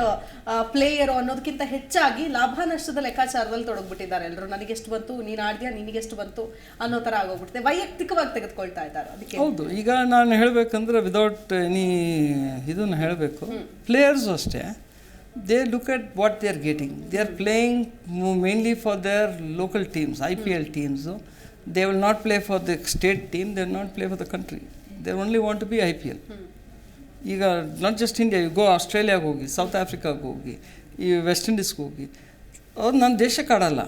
ಪ್ಲೇಯರು ಅನ್ನೋದಕ್ಕಿಂತ ಹೆಚ್ಚಾಗಿ ಲಾಭ ನಷ್ಟದ ಲೆಕ್ಕಾಚಾರದಲ್ಲಿ ತೊಡಗ್ಬಿಟ್ಟಿದ್ದಾರೆ ಎಲ್ಲರೂ. ನನಗೆಷ್ಟು ಬಂತು, ನೀನು ಆಡ್ತೀಯಾ, ನಿನಗೆಷ್ಟು ಬಂತು ಅನ್ನೋ ಥರ ಆಗೋಗ್ಬಿಟ್ಟಿದೆ. ವೈಯಕ್ತಿಕವಾಗಿ ತೆಗೆದುಕೊಳ್ತಾ ಇದ್ದಾರೆ. ಅದಕ್ಕೆ ಹೌದು, ಈಗ ನಾನು ಹೇಳಬೇಕಂದ್ರೆ ವಿದೌಟ್ ಎನಿ ಇದನ್ನು ಹೇಳಬೇಕು, ಪ್ಲೇಯರ್ಸು ಅಷ್ಟೇ, they look at what they are getting. They are playing mainly for there local teams, IPL teams. They will not play for the state team, they will not play for the country. They only want to be IPL. ಈಗ not just India, you go ಆಸ್ಟ್ರೇಲಿಯಾಗೆ ಹೋಗಿ, south ಆಫ್ರಿಕಾಗೆ ಹೋಗಿ, ಈ West ಇಂಡೀಸ್ಗೆ ಹೋಗಿ, ಅವ್ರು ನನ್ನ ದೇಶಕ್ಕೆ ಆಡಲ್ಲ,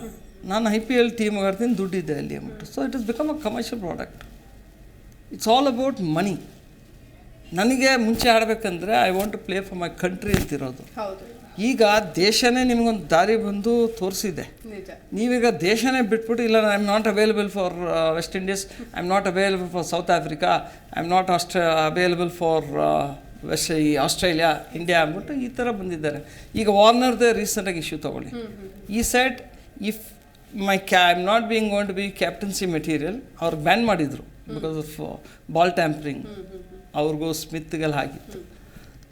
ನಾನು IPL ಟೀಮ್ಗೆ ಆಡ್ತೀನಿ, ದುಡ್ಡಿದೆ ಅಲ್ಲಿ ಅಂದ್ಬಿಟ್ಟು. So it is become a commercial product. It's all about money. ನನಗೆ ಮುಂಚೆ ಆಡಬೇಕಂದ್ರೆ I want to play for my country ಅಂತಿರೋದು. ಈಗ ದೇಶನೇ ನಿಮಗೊಂದು ದಾರಿ ಬಂದು ತೋರಿಸಿದೆ. ನೀವೀಗ ದೇಶನೇ ಬಿಟ್ಬಿಟ್ಟು ಇಲ್ಲ I am not available for West Indies, I am not available for South Africa, I am not available for Australia, India ಅಂದ್ಬಿಟ್ಟು ಈ ಥರ ಬಂದಿದ್ದಾರೆ. ಈಗ ವಾರ್ನರ್ದೇ ರೀಸೆಂಟಾಗಿ ಇಶ್ಯೂ ತೊಗೊಳ್ಳಿ. ಈ set if I am not being going to be captaincy material, ಅವ್ರಿಗೆ ban ಮಾಡಿದರು ಬಿಕಾಸ್ ಆಫ್ ಬಾಲ್ ಟ್ಯಾಂಪರಿಂಗ್. ಅವ್ರಿಗೂ ಸ್ಮಿತ್ಗೆಲ್ಲ ಆಗಿತ್ತು.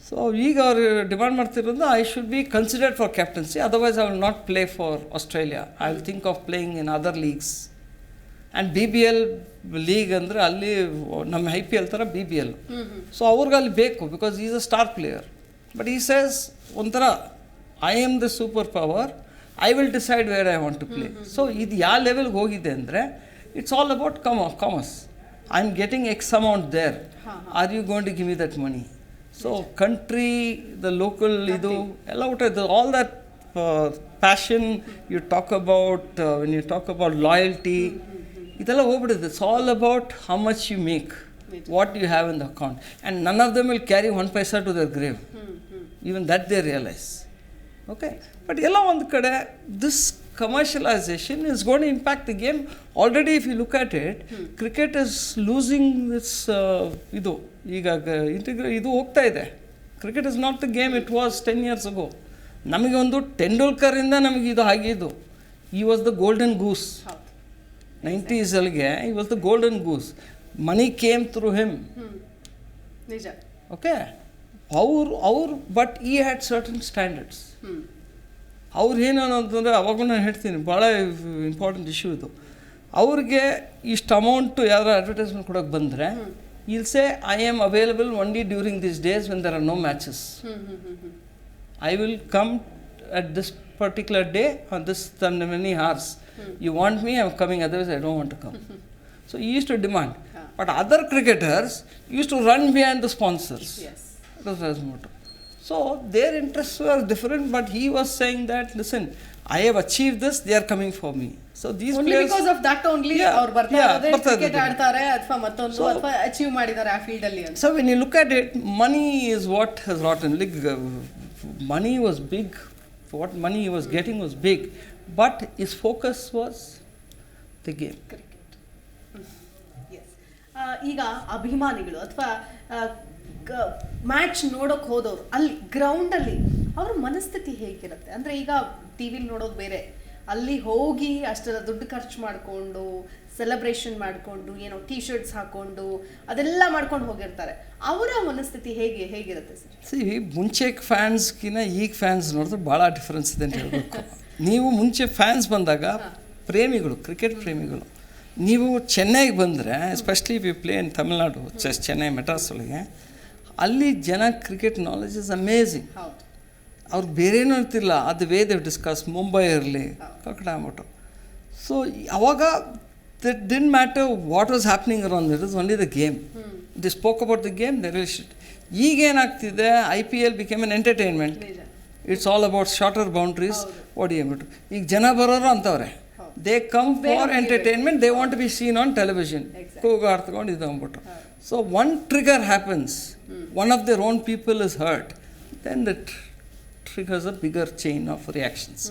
ಸೊ ಈಗ ಅವರು ಡಿಮಾಂಡ್ ಮಾಡ್ತಿರೋದು I should be considered for captaincy, otherwise I will not play for Australia, I will think of playing in other leagues. And BBL league ಅಂದರೆ ಅಲ್ಲಿ ನಮ್ಮ IPL ಥರ BBL. ಸೊ ಅವ್ರಿಗೆ ಅಲ್ಲಿ ಬೇಕು because is a star player. But ಈ says ಒಂಥರ I am the super power, I will decide where I want to play. So ಇದು ಯಾವ ಲೆವೆಲ್ಗೆ ಹೋಗಿದೆ ಅಂದರೆ it's all about commerce. I am getting X amount there, are you going to give me that money? So country, the local ಇದು ಎಲ್ಲ ಊಟ, all that passion you talk about when you talk about loyalty, ಇದೆಲ್ಲ ಹೋಗ್ಬಿಟ್ಟಿದೆ. It's all about how much you make, what you have in the account, and none of them will carry 1 paisa to their grave. Even that they realise. Okay, but ಎಲ್ಲ ಒಂದು ಕಡೆ this commercialization is going to impact the game. Already if you look at it, cricket is losing its ಇದು ಈಗ ಇದು ಹೋಗ್ತಾ ಇದೆ. Cricket is not the game it was 10 years ago. ನಮಗೆ ಒಂದು ಟೆಂಡೂಲ್ಕರಿಂದ ನಮಗೆ ಇದು ಆಗಿದ್ದು. ಈ was the golden goose. 90s ಅಲ್ಲಿಗೆ ಈ was the golden goose. Money came through him. ನಿಜ. ಓಕೆ, ಅವ್ರು but he had certain standards. ಅವ್ರು ಏನು ಅಂತಂದರೆ ಅವಾಗೂ ನಾನು ಹೇಳ್ತೀನಿ, ಭಾಳ ಇಂಪಾರ್ಟೆಂಟ್ ಇಶ್ಯೂ ಇದು. ಅವ್ರಿಗೆ ಇಷ್ಟು ಅಮೌಂಟು ಯಾರು ಅಡ್ವರ್ಟೈಸ್ಮೆಂಟ್ ಕೊಡೋಕೆ ಬಂದರೆ I'll say I am available only during this days when there are no matches. I will come at this particular day on this many hours. You want me, I'm coming, otherwise I don't want to come. So he used to demand. But other cricketers used to run behind the sponsors. Yes. That was motto. So their interests were different, but he was saying that, listen, I have achieved this, they are coming for me. So these only players, because of that only ಅವ್ರು ಬರ್ತಾರೆ cricket ಆಡ್ತಾರೆ ಅಥವಾ ಮತ್ತೊಂದು ಅಥವಾ achieve ಮಾಡಿದ್ದಾರೆ ಆ field ಅಲ್ಲಿ ಅಂತ. So when you look at it, money is what has wrought in league. Money was big. What money he was getting was big, but his focus was the game. Cricket. Yes. ಈಗ ಅಭಿಮಾನಿಗಳು ಅಥವಾ match ನೋಡೋಕೆ ಹೋದವರು ಅಲ್ಲಿ ಗ್ರೌಂಡಲ್ಲಿ ಅವ್ರ ಮನಸ್ಥಿತಿ ಹೇಗಿರುತ್ತೆ ಅಂದರೆ, ಈಗ ಟಿ ವಿಲಿ ನೋಡೋದು ಬೇರೆ, ಅಲ್ಲಿ ಹೋಗಿ ಅಷ್ಟೆಲ್ಲ ದುಡ್ಡು ಖರ್ಚು ಮಾಡಿಕೊಂಡು ಸೆಲೆಬ್ರೇಷನ್ ಮಾಡಿಕೊಂಡು ಏನೋ ಟೀ ಶರ್ಟ್ಸ್ ಹಾಕ್ಕೊಂಡು ಅದೆಲ್ಲ ಮಾಡ್ಕೊಂಡು ಹೋಗಿರ್ತಾರೆ. ಅವರ ಮನಸ್ಥಿತಿ ಹೇಗಿರುತ್ತೆ ಸರ್? ಸಿ, ಮುಂಚೆ ಫ್ಯಾನ್ಸ್ಗಿನ್ನ ಈಗ ಫ್ಯಾನ್ಸ್ ನೋಡಿದ್ರೆ ಭಾಳ ಡಿಫ್ರೆನ್ಸ್ ಇದೆ ಅಂತ ಹೇಳಬೇಕು. ನೀವು ಮುಂಚೆ ಫ್ಯಾನ್ಸ್ ಬಂದಾಗ ಪ್ರೇಮಿಗಳು, ಕ್ರಿಕೆಟ್ ಪ್ರೇಮಿಗಳು, ನೀವು ಚೆನ್ನೈಗೆ ಬಂದರೆ, especially we play in Tamil Nadu, Chennai Madras ಒಳಗೆ, ಅಲ್ಲಿ ಜನ ಕ್ರಿಕೆಟ್ ನಾಲೆಜ್ ಇಸ್ ಅಮೇಝಿಂಗ್. ಅವ್ರು ಬೇರೇನೂ ಇರ್ತಿಲ್ಲ. ಅದು ವೇ ದೇವ್ ಡಿಸ್ಕಸ್ ಮುಂಬೈ ಇರಲಿ ಕಕ್ಕಡ ಅಂದ್ಬಿಟ್ಟು. ಸೊ ಅವಾಗ that didn't matter what was happening around, it was only the game. They spoke about the game, they really should. ಈಗ ಏನಾಗ್ತಿದೆ, IPL became an entertainment. It's all about shorter boundaries. what ಅಂದ್ಬಿಟ್ಟು ಈಗ ಜನ ಬರೋರು ಅಂತವ್ರೆ, they come for entertainment, they want to be seen on television. ಕೂಗಾಡ್ತಕೊಂಡು ಇದು ಅಂದ್ಬಿಟ್ಟು. So one trigger happens, one of their own people is hurt, then that triggers a bigger chain of reactions.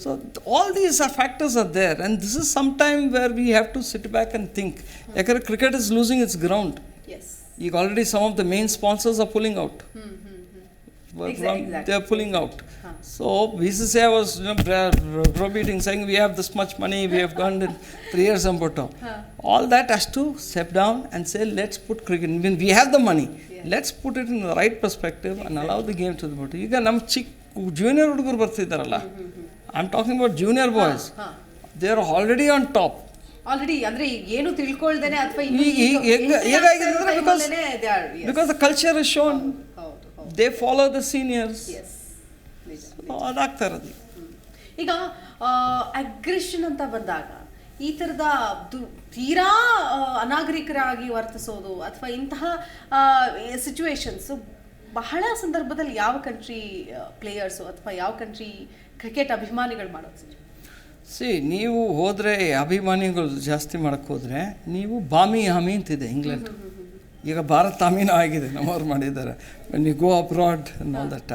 So all these factors are there, and this is some time where we have to sit back and think. Because cricket is losing its ground. Yes. ಈಗ already some of the main sponsors are pulling out. Exactly. They are pulling out. So BCCI was browbeating, saying we have this much money, we have gone in 3 years and bottom. All that has to step down and say, let's put cricket. When we have the money, let's put it in the right perspective and allow the game to the bottom. ಈಗ ನಮ್ಮ ಚಿಕ್ಕ junior ಹುಡುಗರು ಬರ್ತಿದ್ದಾರಲ್ಲ, I am talking about junior boys, they are already on top. Already ಅಂದ್ರೆ ಏನು ತಿಳ್ಕೊಳ್ದೇನೆ ಅಥವಾ ಹೇಗಾಗಿದೆ ಅಂದರೆ, because the culture is shown, they follow the seniors, ಅದಾಗ್ತಾ ಇರೋದು. ಈಗ ಅಗ್ರೆಷನ್ ಅಂತ ಬಂದಾಗ ಈ ಥರದ ತೀರಾ ಅನಾಗರಿಕರಾಗಿ ವರ್ತಿಸೋದು ಅಥವಾ ಇಂತಹ ಸಿಚುವೇಶನ್ಸು ಬಹಳ ಸಂದರ್ಭದಲ್ಲಿ ಯಾವ ಕಂಟ್ರಿ ಪ್ಲೇಯರ್ಸು ಅಥವಾ ಯಾವ ಕಂಟ್ರಿ ಕ್ರಿಕೆಟ್ ಅಭಿಮಾನಿಗಳು ಮಾಡೋದು? ಸಿ, ನೀವು ಹೋದರೆ ಅಭಿಮಾನಿಗಳು ಜಾಸ್ತಿ ಮಾಡೋಕ್ಕೆ ಹೋದರೆ, ನೀವು ಬಾಮಿ ಹಾಮಿ ಅಂತಿದೆ ಇಂಗ್ಲೆಂಡ್. ಈಗ ಭಾರತ ಹಾಮಿನೂ ಆಗಿದೆ, ನಮ್ಮವ್ರು ಮಾಡಿದ್ದಾರೆ, when you go abroad and all that.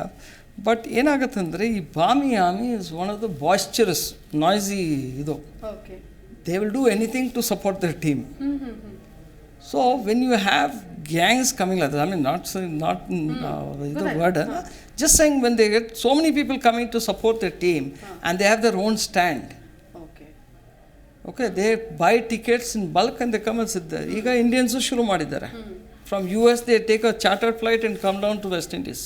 But ಏನಾಗುತ್ತೆ ಅಂದರೆ, ಈ ಬಾಮಿ ಆಮಿ is one of the boisterous noisy ಇದು. They will do anything to support their team. So when you have gangs coming like that, I mean not the word, just saying when they get so many people coming to support their team and they have their own stand. Okay, they buy tickets in bulk and they come and sit there. ಈಗ Indians ಶುರು ಮಾಡಿದ್ದಾರೆ. From US they take a chartered flight and come down to West Indies.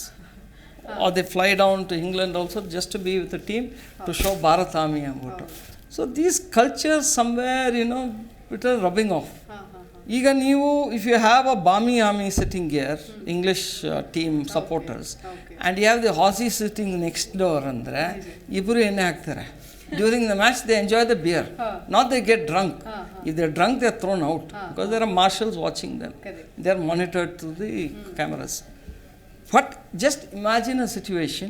Or they fly down to England also just to be with the team to show Bharat Army ಅಂದ್ಬಿಟ್ಟು. So these cultures somewhere, it is rubbing off. ಈಗ ನೀವು, if you have a Bami army sitting here, English team supporters, and you have the Aussie sitting next door, ಅಂದರೆ ಇಬ್ಬರು ಏನೇ ಆಗ್ತಾರೆ. During the match they enjoy the beer, not they get drunk. If they're drunk they are thrown out because there are marshals watching them. They are monitored through the cameras. But just imagine a situation,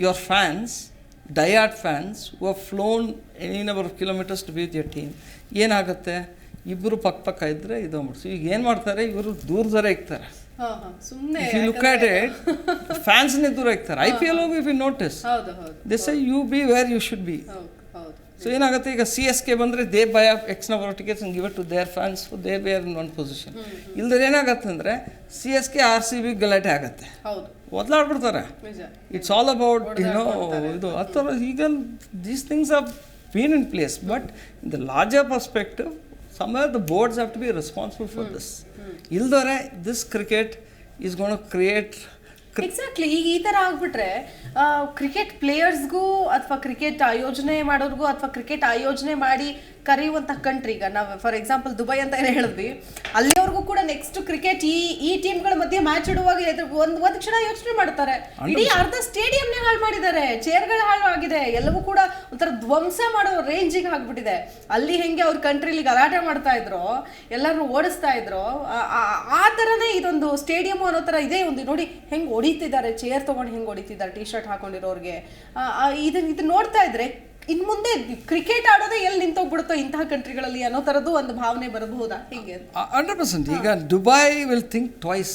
your fans, diehard fans who have flown any number of kilometers to be with your team, ಏನಾಗುತ್ತೆ, ಇಬ್ಬರು ಪಕ್ಕ ಇದ್ದರೆ ಇದು ಮಾಡ್ತೀವಿ. ಈಗ ಏನು ಮಾಡ್ತಾರೆ, ಇವರು ದೂರ ಇಕ್ತಾರೆ. If you look at it, ಫ್ಯಾನ್ಸ್ನೇ ದೂರ ಇಕ್ತಾರೆ. IPL ಹೋಗಿ if you notice, they say you be where you should be. So ಏನಾಗುತ್ತೆ, ಈಗ CSK ಬಂದರೆ they buy X number of tickets give it to their fans, they bear in one position. ಇಲ್ದ್ರೆ ಏನಾಗತ್ತೆ ಅಂದರೆ CSK RCB ಗಲಾಟೆ ಆಗುತ್ತೆ, ಒದ್ಲಾಡ್ಬಿಡ್ತಾರೆ. It's all about ಇದು ಆ ಥರ. ಈಗ these things are been in place, but in the larger perspective somewhere the boards have to be responsible for this. Ildore this cricket is going to create exactly. ಈಗ ಈ ತರ ಆಗ್ಬಿಟ್ರೆ cricket ಪ್ಲೇಯರ್ಸ್ಗೂ ಅಥವಾ cricket ಆಯೋಜನೆ ಮಾಡೋರ್ಗೂ ಅಥವಾ ಕ್ರಿಕೆಟ್ ಆಯೋಜನೆ ಮಾಡಿ ಕರೆಯುವಂತ country, ಈಗ ನಾವು ಫಾರ್ ಎಕ್ಸಾಂಪಲ್ ದುಬೈ ಅಂತ ಏನು ಹೇಳಿದ್ವಿ, ಅಲ್ಲಿವರೆಗೂ ಕೂಡ ನೆಕ್ಸ್ಟ್ ಕ್ರಿಕೆಟ್ ಈ ಟೀಮ್ಗಳ ಮಧ್ಯೆ ಮ್ಯಾಚ್ ಇಡುವಾಗ ಒಂದು ಕ್ಷಣ ಯೋಚನೆ ಮಾಡ್ತಾರೆ. ಇಡೀ ಅರ್ಧ ಸ್ಟೇಡಿಯಂನೇ ಹಾಳು ಮಾಡಿದ್ದಾರೆ, ಚೇರ್ಗಳು ಹಾಳು ಆಗಿದೆ, ಎಲ್ಲವೂ ಕೂಡ ಒಂಥರ ಧ್ವಂಸ ಮಾಡೋ ರೇಂಜಿಗೆ ಆಗ್ಬಿಟ್ಟಿದೆ. ಅಲ್ಲಿ ಹೆಂಗೆ ಅವ್ರ ಕಂಟ್ರಿಲಿ ಗಲಾಟೆ ಮಾಡ್ತಾ ಇದ್ರು, ಎಲ್ಲರನ್ನು ಓಡಿಸ್ತಾ ಇದ್ರು, ಆ ತರನೇ ಇದೊಂದು ಸ್ಟೇಡಿಯಂ ಅನ್ನೋ ತರ ಇದೆ. ಒಂದು ನೋಡಿ ಹೆಂಗ್ ಹೊಡಿತಿದ್ದಾರೆ, ಚೇರ್ ತಗೊಂಡು ಹೆಂಗ್ ಹೊಡಿತಿದ್ದಾರೆ ಟಿ ಶರ್ಟ್ ಹಾಕೊಂಡಿರೋರ್ಗೆ. ಇದು ನೋಡ್ತಾ ಇದ್ರೆ ಇನ್ ಮುಂದೆ ಕ್ರಿಕೆಟ್ ಆಡೋದೇ ಎಲ್ಲಿ ನಿಂತೋಗ್ಬಿಡುತ್ತೋ ಇಂತಹ ಕಂಟ್ರಿಗಳಲ್ಲಿ ಅನ್ನೋ ತರದ್ದು ಒಂದು ಭಾವನೆ ಬರಬಹುದಾ? ಹೀಗೆ 100%. ಈಗ ದುಬೈ ವಿಲ್ ಥಿಂಕ್ ಟ್ವೈಸ್.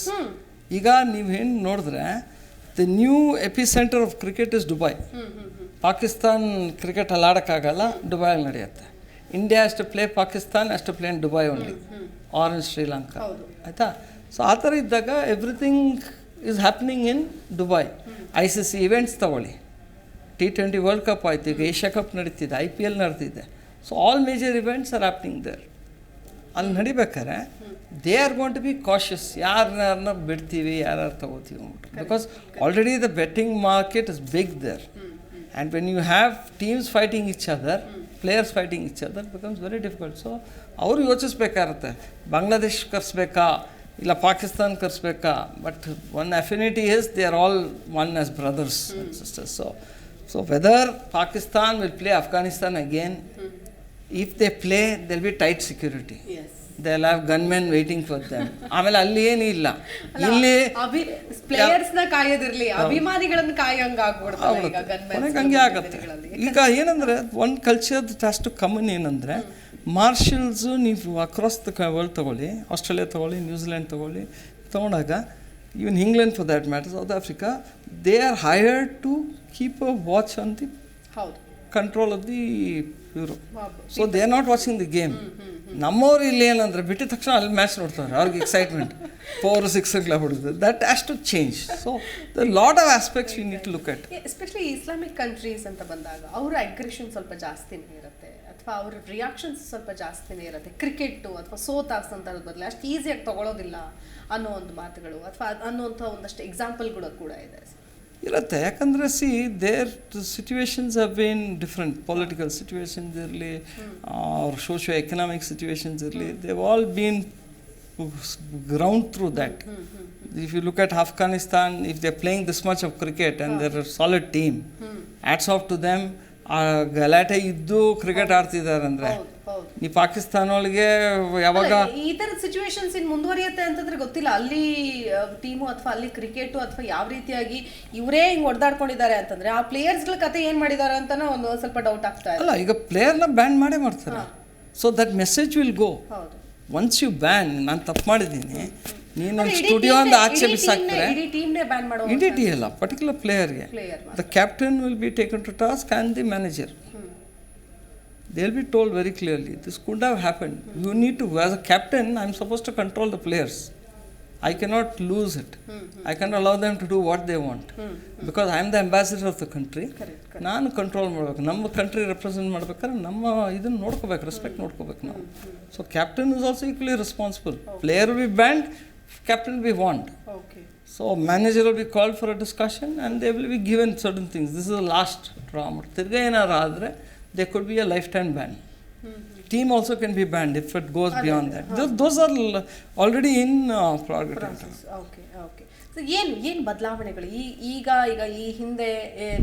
ಈಗ ನೀವೇನು ನೋಡಿದ್ರೆ the new epicentre of cricket is Dubai. Pakistan cricket ಅಲ್ಲಿ ಆಡೋಕ್ಕಾಗಲ್ಲ, ದುಬೈಯಲ್ಲಿ ನಡೆಯುತ್ತೆ. ಇಂಡಿಯಾ ಅಷ್ಟು ಪ್ಲೇ ಪಾಕಿಸ್ತಾನ್, ಅಷ್ಟು play in Dubai only, or in Sri Lanka. ಆಯಿತಾ? ಸೊ ಆ ಥರ ಇದ್ದಾಗ everything is happening in Dubai. ICC events ತಗೊಳ್ಳಿ, T20 ವರ್ಲ್ಡ್ ಕಪ್ ಆಯಿತು, ಈಗ ಏಷ್ಯಾ ಕಪ್ ನಡೀತಿದೆ, IPL ನಡೀತಿದೆ. So all major events are happening there. ಅಲ್ಲಿ ನಡಿಬೇಕಾದ್ರೆ they are going to be cautious, ಯಾರನ್ನ ಬಿಡ್ತೀವಿ, ಯಾರು ತಗೋತೀವಿ ಅಂದ್ಬಿಟ್ಟು. Because already the betting market is big there. And when you have teams fighting each other, players fighting each other, becomes very difficult. So ಅವರು ಯೋಚಿಸ್ಬೇಕಾಗತ್ತೆ, ಬಾಂಗ್ಲಾದೇಶ್ ಕರೆಸ್ಬೇಕಾ ಇಲ್ಲ ಪಾಕಿಸ್ತಾನ್ ಕರೆಸ್ಬೇಕಾ. But one affinity is they are all one as brothers and sisters. So whether Pakistan will play Afghanistan again, if they play, there will be tight security. Yes. They will have gunmen waiting for them. ಆಮೇಲೆ ಅಲ್ಲಿ ಏನಿಲ್ಲ, ಇಲ್ಲಿ players ನ ಕಾಯೋದಿರ್ಲಿ, ಅಭಿಮಾನಿಗಳನ್ನ ಕಾಯೋಂಗ ಆಗ್ಬಿಡ್ತಾರೆ ಈಗ gunmen. ಹಂಗೆ ಆಗುತ್ತೆ. ಈಗ ಏನಂದ್ರೆ ಒಂದು ಕಲ್ಚರ್ ಹ್ಯಾಸ್ ಟು ಕಮನ್. ಏನಂದ್ರೆ ಮಾರ್ಷಲ್ಸು ನೀವು ಅಕ್ರಾಸ್ ದ ವರ್ಲ್ಡ್ ತಗೊಳ್ಳಿ, ಆಸ್ಟ್ರೇಲಿಯಾ ತಗೊಳ್ಳಿ, ನ್ಯೂಜಿಲೆಂಡ್ ತಗೊಂಡಾಗ even England for that matter, South Africa, they are hired to keep a watch on the control of the Euro. So they are not watching the game. ನಮ್ಮವ್ರು ಇಲ್ಲಿ ಏನಂದ್ರೆ ಬಿಟ್ಟಿದ ತಕ್ಷಣ ಅಲ್ಲಿ match ನೋಡ್ತಾರೆ, ಅವ್ರಿಗೆ ಎಕ್ಸೈಟ್ಮೆಂಟ್ 4-6 ಕ್ಲಬ್ ಹೊಡಿದ್ರು. That has to change. So the lot of aspects we need to look at. Especially Islamic countries ಅಂತ ಬಂದಾಗ ಅವರ ಅಗ್ರೆಷನ್ ಸ್ವಲ್ಪ ಜಾಸ್ತಿನೇ ಇರುತ್ತೆ, ಅಥವಾ ಅವ್ರ ರಿಯಾಕ್ಷನ್ಸ್ ಸ್ವಲ್ಪ ಜಾಸ್ತಿನೇ ಇರುತ್ತೆ. ಕ್ರಿಕೆಟು ಅಥವಾ ಸೋತ ಸಂದರ್ಭದ ಬದಲು ಅಷ್ಟು ಈಸಿಯಾಗಿ ತಗೊಳ್ಳೋದಿಲ್ಲ ಅನ್ನೋ ಒಂದು ಮಾತುಗಳು ಅಥವಾ ಅನ್ನೋಂಥ ಒಂದಷ್ಟು ಎಕ್ಸಾಂಪಲ್ಗಳು ಕೂಡ ಇದೆ ಇರುತ್ತೆ. ಯಾಕಂದರೆ their situations have been different. Political situations ಇರಲಿ, ಅವ್ರ ಸೋಷಿಯೋ ಎಕನಾಮಿಕ್ ಸಿಚುವೇಶನ್ಸ್ ಇರಲಿ, they've all been ground through that. If you look at Afghanistan, if they're playing this much of cricket and they're a solid team, hats off to them. ಗಲಾಟೆ ಇದ್ದು cricket ಆಡ್ತಿದ್ದಾರೆ ಅಂದರೆ ಈ ಪಾಕಿಸ್ತಾನ ಒಳಗೆ ಯಾವಾಗ ಈ ಥರದ ಸಿಚುವೇಶನ್ಸ್ ಇನ್ನು ಮುಂದುವರಿಯುತ್ತೆ ಅಂತಂದ್ರೆ ಗೊತ್ತಿಲ್ಲ. ಅಲ್ಲಿ ಟೀಮು ಅಥವಾ ಅಲ್ಲಿ ಕ್ರಿಕೆಟು ಅಥವಾ ಯಾವ ರೀತಿಯಾಗಿ ಇವರೇ ಹಿಂಗೆ ಹೊಡೆದಾಡ್ಕೊಂಡಿದ್ದಾರೆ ಅಂತಂದ್ರೆ ಆ ಪ್ಲೇಯರ್ಸ್ಗಳ ಕತೆ ಏನು ಮಾಡಿದ್ದಾರೆ ಅಂತನೂ ಒಂದು ಸ್ವಲ್ಪ ಡೌಟ್ ಆಗ್ತಾ ಇದೆ. ಅಲ್ಲ, ಈಗ ಪ್ಲೇಯರ್ನ ಬ್ಯಾನ್ ಮಾಡೇ ಮಾಡ್ತಾರೆ. So that message will go. Once you ban, ನಾನು ತಪ್ಪು ಮಾಡಿದ್ದೀನಿ, ನೀನು ಸ್ಟುಡಿಯೋ ಅಂತ ಆಚೆ ಬಿಸಾಕ್ತಾರೆ, ಇಡೀ ಟೀ ಅಲ್ಲ, ಪರ್ಟಿಕ್ಯುಲರ್ ಪ್ಲೇಯರ್ಗೆ the captain will be taken to task and the manager. They will be told very clearly this could have happen. You need to, as a captain I am suppose to control the players. I cannot lose it. I cannot allow them to do what they want. Because I am the ambassador of the country. ನಾನು control ಮಾಡಬೇಕು, ನಮ್ಮ country represent ಮಾಡ್ಬೇಕಾದ್ರೆ ನಮ್ಮ ಇದನ್ನು ನೋಡ್ಕೋಬೇಕು, respect ನೋಡ್ಕೋಬೇಕು ನಾವು. So captain is also equally responsible. Player will be band, captain will be warned. Okay. So manager will be called for a discussion and they will be given certain things. This is the last drama. Tirga ಏನಾರ ಆದರೆ there could be a lifetime ban. Team also can be banned if it goes beyond that. Those are already in progress. Okay, okay. So ಏನು ಬದಲಾವಣೆಗಳು ಈಗ ಈ ಹಿಂದೆ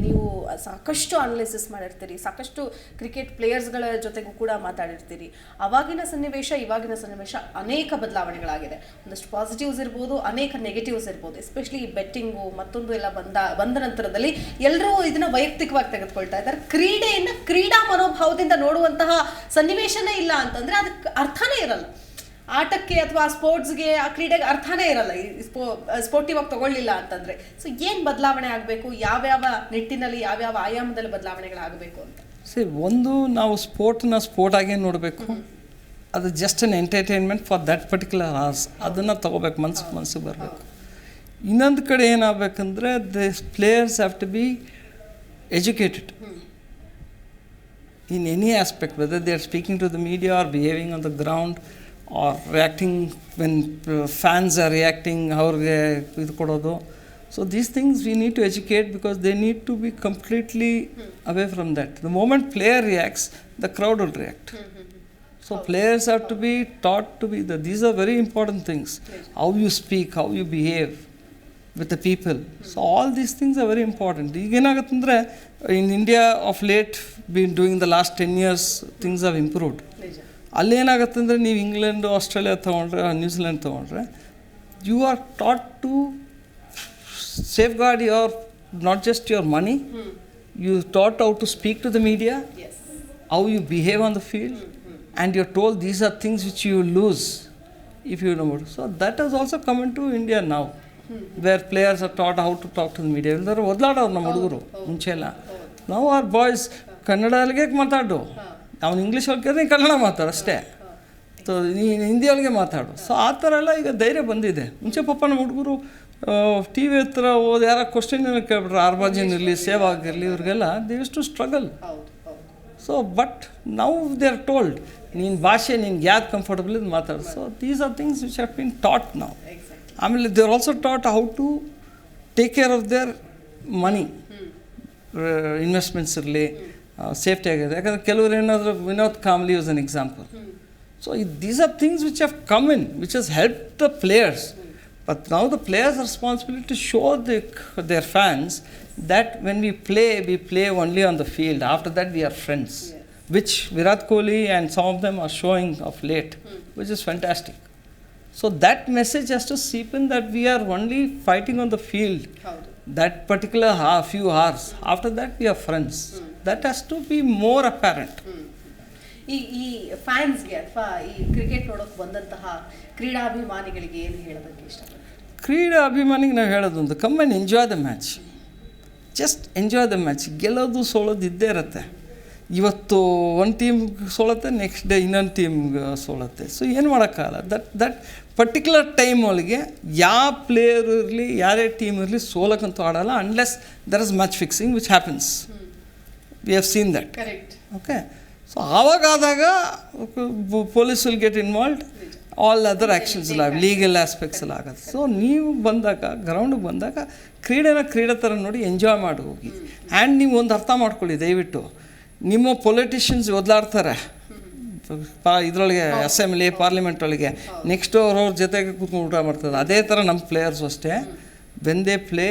ನೀವು ಸಾಕಷ್ಟು analysis ಮಾಡಿರ್ತೀರಿ, ಸಾಕಷ್ಟು ಕ್ರಿಕೆಟ್ ಪ್ಲೇಯರ್ಸ್ಗಳ ಜೊತೆಗೂ ಕೂಡ ಮಾತಾಡಿರ್ತೀರಿ. ಅವಾಗಿನ ಸನ್ನಿವೇಶ ಇವಾಗಿನ ಸನ್ನಿವೇಶ ಅನೇಕ ಬದಲಾವಣೆಗಳಾಗಿದೆ. ಒಂದಷ್ಟು ಪಾಸಿಟಿವ್ಸ್ ಇರ್ಬೋದು, ಅನೇಕ ನೆಗೆಟಿವ್ಸ್ ಇರ್ಬೋದು. ಎಸ್ಪೆಷಲಿ ಈ ಬೆಟ್ಟಿಂಗು ಮತ್ತೊಂದು ಎಲ್ಲ ಬಂದ ನಂತರದಲ್ಲಿ ಎಲ್ಲರೂ ಇದನ್ನ ವೈಯಕ್ತಿಕವಾಗಿ ತೆಗೆದುಕೊಳ್ತಾ ಇದ್ದಾರೆ. ಕ್ರೀಡೆಯನ್ನು ಕ್ರೀಡಾ ಮನೋಭಾವದಿಂದ ನೋಡುವಂತಹ ಸನ್ನಿವೇಶನೇ ಇಲ್ಲ ಅಂತಂದ್ರೆ ಅದಕ್ಕೆ ಅರ್ಥನೇ ಇರಲ್ಲ. ಆಟಕ್ಕೆ ಅಥವಾ ಸ್ಪೋರ್ಟ್ಸ್ಗೆ, ಆ ಕ್ರೀಡೆಗೆ ಅರ್ಥನೇ ಇರಲ್ಲ ಸ್ಪೋರ್ಟಿವ್ ಆಗಿ ತಗೊಳ್ಳಿಲ್ಲ ಅಂತಂದ್ರೆ. ಸೊ ಏನು ಬದಲಾವಣೆ ಆಗಬೇಕು, ಯಾವ್ಯಾವ ನಿಟ್ಟಿನಲ್ಲಿ ಯಾವ್ಯಾವ ಆಯಾಮದಲ್ಲಿ ಬದಲಾವಣೆಗಳಾಗಬೇಕು ಅಂತ? ಸರಿ, ಒಂದು ನಾವು ಸ್ಪೋರ್ಟ್ನ ಸ್ಪೋರ್ಟ್ ಆಗೇ ನೋಡಬೇಕು. ಅದು just an entertainment for that particular hours. ಅದನ್ನು ತಗೋಬೇಕು, ಮನಸ್ಸಿಗೆ ಬರಬೇಕು. ಇನ್ನೊಂದು ಕಡೆ ಏನಾಗಬೇಕಂದ್ರೆ the players have to be educated in any aspect, whether they are speaking to the media or behaving on the ground or reacting when fans are reacting, ಅವ್ರಿಗೆ ಇದು ಕೊಡೋದು, So these things we need to educate because they need to be completely away from that. The moment player reacts, the crowd will react. So players have to be taught to be these are very important things. How you speak, how you behave with the people. So all these things are very important. ಈಗ ಏನಾಗುತ್ತಂದರೆ in India of late been doing the last 10 years things have improved. ಅಲ್ಲೇನಾಗುತ್ತಂದರೆ ನೀವು England Australia ತೊಗೊಂಡ್ರೆ New Zealand ತೊಗೊಂಡ್ರೆ you are taught to safeguard your not just your money, you taught how to speak to the media, how you behave on the field, and you're told these are things which you lose if you know. So that has also come into India now, where players are taught how to talk to the media. ಎಲ್ಲರೂ ಒದ್ಲಾಡೋರು ನಮ್ಮ ಹುಡುಗರು ಮುಂಚೆ ಎಲ್ಲ. ನಾವು R boys ಕನ್ನಡಲ್ಲಿಗೆ ಮಾತಾಡು, ಅವ್ನು English ಹೇಳ್ಕಿದ್ರೆ ನೀನು ಕನ್ನಡ ಮಾತಾಡು ಅಷ್ಟೇ, ನೀನು ಹಿಂದಿಯೊಳಗೆ ಮಾತಾಡು. ಸೊ ಆ ಥರ ಎಲ್ಲ ಈಗ ಧೈರ್ಯ ಬಂದಿದೆ. ಮುಂಚೆ ಪಾಪ ನಮ್ಮ ಹುಡುಗರು ಟಿ ವಿ ಹತ್ರ ಓದಿ ಯಾರ ಕ್ವಶನ್ ಕೇಳ್ಬಿಟ್ರೆ ಆರ್ಬಾಜಿನ್ ಇರಲಿ ಸೇವ್ ಆಗಿರಲಿ ಇವ್ರಿಗೆಲ್ಲ they used to struggle. So but ನಾವು ದೇ ಆರ್ ಟೋಲ್ಡ್ ನೀನು ಭಾಷೆ ನಿನ್ಗೆ ಯಾವ್ದು ಕಂಫರ್ಟಬಲ್ ಇದು ಮಾತಾಡು. So these are things which have been taught ನಾವು. ಆಮೇಲೆ they are also taught how to take care of their money, investments ಇರಲಿ ಸೇಫ್ಟಿ ಆಗಿದೆ. ಯಾಕಂದರೆ ಕೆಲವರು ಏನಾದರೂ Vinod Kambli was an example. So these are things which have come in, which has helped the players. But now the players are responsible to show their fans that when we play only on the field. After that we are friends, which Virat Kohli and some of them are showing of late, which is fantastic. So that message has to seep in that we are only fighting on the field, that particular few hours. After that we are friends. That has to be more apparent. ಈ ಫ್ಯಾನ್ಸ್ಗೆ ಅಥವಾ ಈ cricket ನೋಡೋಕೆ ಬಂದಂತಹ ಕ್ರೀಡಾಭಿಮಾನಿಗಳಿಗೆ ಏನು ಹೇಳೋದಕ್ಕೆ ಇಷ್ಟಪಡ್ತೀನಿ? ಕ್ರೀಡಾ ಅಭಿಮಾನಿಗೆ ನಾವು ಹೇಳೋದೊಂದು, come and enjoy the match. Just enjoy the match. ಗೆಲ್ಲೋದು ಸೋಲೋದು ಇದ್ದೇ ಇರುತ್ತೆ. ಇವತ್ತು ಒಂದು ಟೀಮ್ ಸೋಲುತ್ತೆ, ನೆಕ್ಸ್ಟ್ ಡೇ ಇನ್ನೊಂದು ಟೀಮ್ಗೆ ಸೋಲುತ್ತೆ. ಸೊ ಏನು ಮಾಡೋಕ್ಕಾಗಲ್ಲ. ದಟ್ ಪರ್ಟಿಕ್ಯುಲರ್ ಟೈಮ್ ಒಳಗೆ ಯಾವ ಪ್ಲೇಯರ್ ಇರಲಿ ಯಾರೇ ಟೀಮ್ ಇರಲಿ ಸೋಲಕ್ಕಂತೂ ಆಡೋಲ್ಲ unless there is match fixing which happens. We have seen that. Correct. Okay. So ಆವಾಗಾದಾಗ police will get involved, all other actions ಇಲ್ಲ, ಲೀಗಲ್ ಆಸ್ಪೆಕ್ಟ್ಸ್ ಎಲ್ಲ ಆಗುತ್ತೆ. ಸೊ ನೀವು ಬಂದಾಗ ಗ್ರೌಂಡಿಗೆ ಬಂದಾಗ ಕ್ರೀಡೆ ಥರ ನೋಡಿ ಎಂಜಾಯ್ ಮಾಡಿ ಹೋಗಿ. ಆ್ಯಂಡ್ ನೀವು ಒಂದು ಅರ್ಥ ಮಾಡ್ಕೊಳ್ಳಿ ದಯವಿಟ್ಟು, ನಿಮ್ಮ ಪೊಲಿಟಿಷಿಯನ್ಸ್ ಒದ್ಲಾಡ್ತಾರೆ ಇದರೊಳಗೆ ಅಸೆಂಬ್ಲಿ ಪಾರ್ಲಿಮೆಂಟ್ ಒಳಗೆ, ನೆಕ್ಸ್ಟ್ ಅವ್ರವ್ರ ಜೊತೆಗೆ ಕೂತ್ಕೊಂಡು ಊಟ ಮಾಡ್ತಾರೆ. ಅದೇ ಥರ ನಮ್ಮ ಪ್ಲೇಯರ್ಸು ಅಷ್ಟೇ. When they play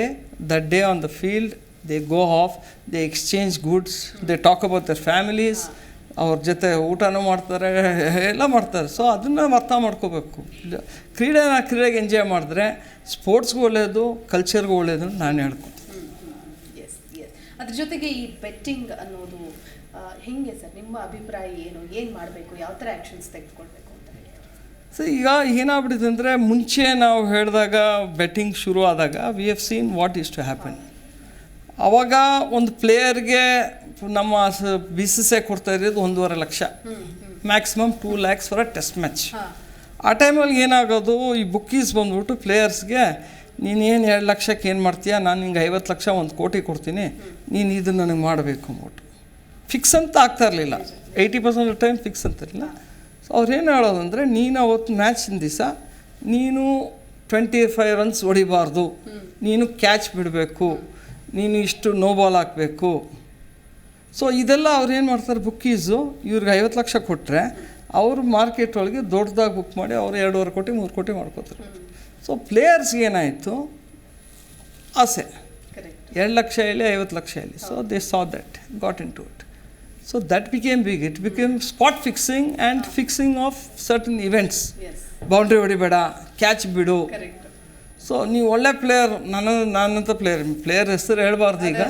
that day on the field they go off, they exchange goods, they talk about their families, ಅವ್ರ ಜೊತೆ ಊಟನೂ ಮಾಡ್ತಾರೆ, ಎಲ್ಲ ಮಾಡ್ತಾರೆ. ಸೊ ಅದನ್ನು ಅರ್ಥ ಮಾಡ್ಕೋಬೇಕು. ಕ್ರೀಡೆಗೆ ಎಂಜಾಯ್ ಮಾಡಿದ್ರೆ ಸ್ಪೋರ್ಟ್ಸ್ಗೂ ಒಳ್ಳೆಯದು, ಕಲ್ಚರ್ಗೂ ಒಳ್ಳೆಯದು ನಾನು ಹೇಳ್ಕೊತೀನಿ. ಅದ್ರ ಜೊತೆಗೆ ಈ ಬೆಟ್ಟಿಂಗ್ ಅನ್ನೋದು ಹೆಂಗೆ ಸರ್, ನಿಮ್ಮ ಅಭಿಪ್ರಾಯ ಏನು ಮಾಡಬೇಕು, ಯಾವ ಥರ ಆ್ಯಕ್ಷನ್ಸ್ ತೆಗೆದುಕೊಳ್ಬೇಕು ಅಂತ ಹೇಳಿ? ಸೊ ಈಗ ಏನಾಗ್ಬಿಟ್ಟಿದೆ ಅಂದರೆ, ಮುಂಚೆ ನಾವು ಹೇಳಿದಾಗ ಬೆಟ್ಟಿಂಗ್ ಶುರು ಆದಾಗ we have seen what is to happen. ಆವಾಗ ಒಂದು ಪ್ಲೇಯರ್ಗೆ ನಮ್ಮ BCCI ಕೊಡ್ತಾ ಇರೋದು 1.5 lakh, maximum 2 lakhs for a test match. ಆ ಟೈಮಲ್ಲಿ ಏನಾಗೋದು, ಈ ಬುಕ್ಕೀಸ್ ಬಂದ್ಬಿಟ್ಟು ಪ್ಲೇಯರ್ಸ್ಗೆ ನೀನೇನು 2 ಲಕ್ಷಕ್ಕೆ ಏನು ಮಾಡ್ತೀಯಾ, ನಾನು ನಿಂಗೆ 50 ಲಕ್ಷ 1 ಕೋಟಿ ಕೊಡ್ತೀನಿ, ನೀನು ಇದನ್ನು ನನಗೆ ಮಾಡಬೇಕು ಅಂದ್ಬಿಟ್ಟು ಫಿಕ್ಸ್ ಅಂತ ಆಗ್ತಾ ಇರಲಿಲ್ಲ. 80% ಆಫ್ ಟೈಮ್ ಫಿಕ್ಸ್ ಅಂತ ಇರಲಿಲ್ಲ. ಸೊ ಅವ್ರೇನು ಹೇಳೋದು ಅಂದರೆ, ನೀನು ಅವತ್ತು ಮ್ಯಾಚಿನ ದಿವಸ ನೀನು 25 runs ಹೊಡಿಬಾರ್ದು, ನೀನು ಕ್ಯಾಚ್ ಬಿಡಬೇಕು, ನೀನು ಇಷ್ಟು ನೋ ಬಾಲ್ ಹಾಕಬೇಕು. ಸೊ ಇದೆಲ್ಲ ಅವ್ರು ಏನು ಮಾಡ್ತಾರೆ, ಬುಕ್ಕೀಸು ಇವ್ರಿಗೆ 50 ಲಕ್ಷ ಕೊಟ್ಟರೆ ಅವರು ಮಾರ್ಕೆಟ್ ಒಳಗೆ ದೊಡ್ಡದಾಗಿ ಬುಕ್ ಮಾಡಿ ಅವರು 2.5 ಕೋಟಿ 3 ಕೋಟಿ ಮಾಡ್ಕೋತಾರೆ. ಸೊ ಪ್ಲೇಯರ್ಸ್ಗೆ ಏನಾಯಿತು, ಆಸೆ 2 ಲಕ್ಷ ಹೇಳಿ 50 ಲಕ್ಷ ಹೇಳಿ. So they saw that, got into it. So that became big. It became spot fixing and fixing of certain events. Boundary ಹೊಡಿಬೇಡ, ಕ್ಯಾಚ್ ಬಿಡು. ಸೊ ನೀವು ಒಳ್ಳೆ ಪ್ಲೇಯರ್, ನಾನಂತ ಪ್ಲೇಯರ್ ಹೆಸರು ಹೇಳ್ಬಾರ್ದು. ಈಗ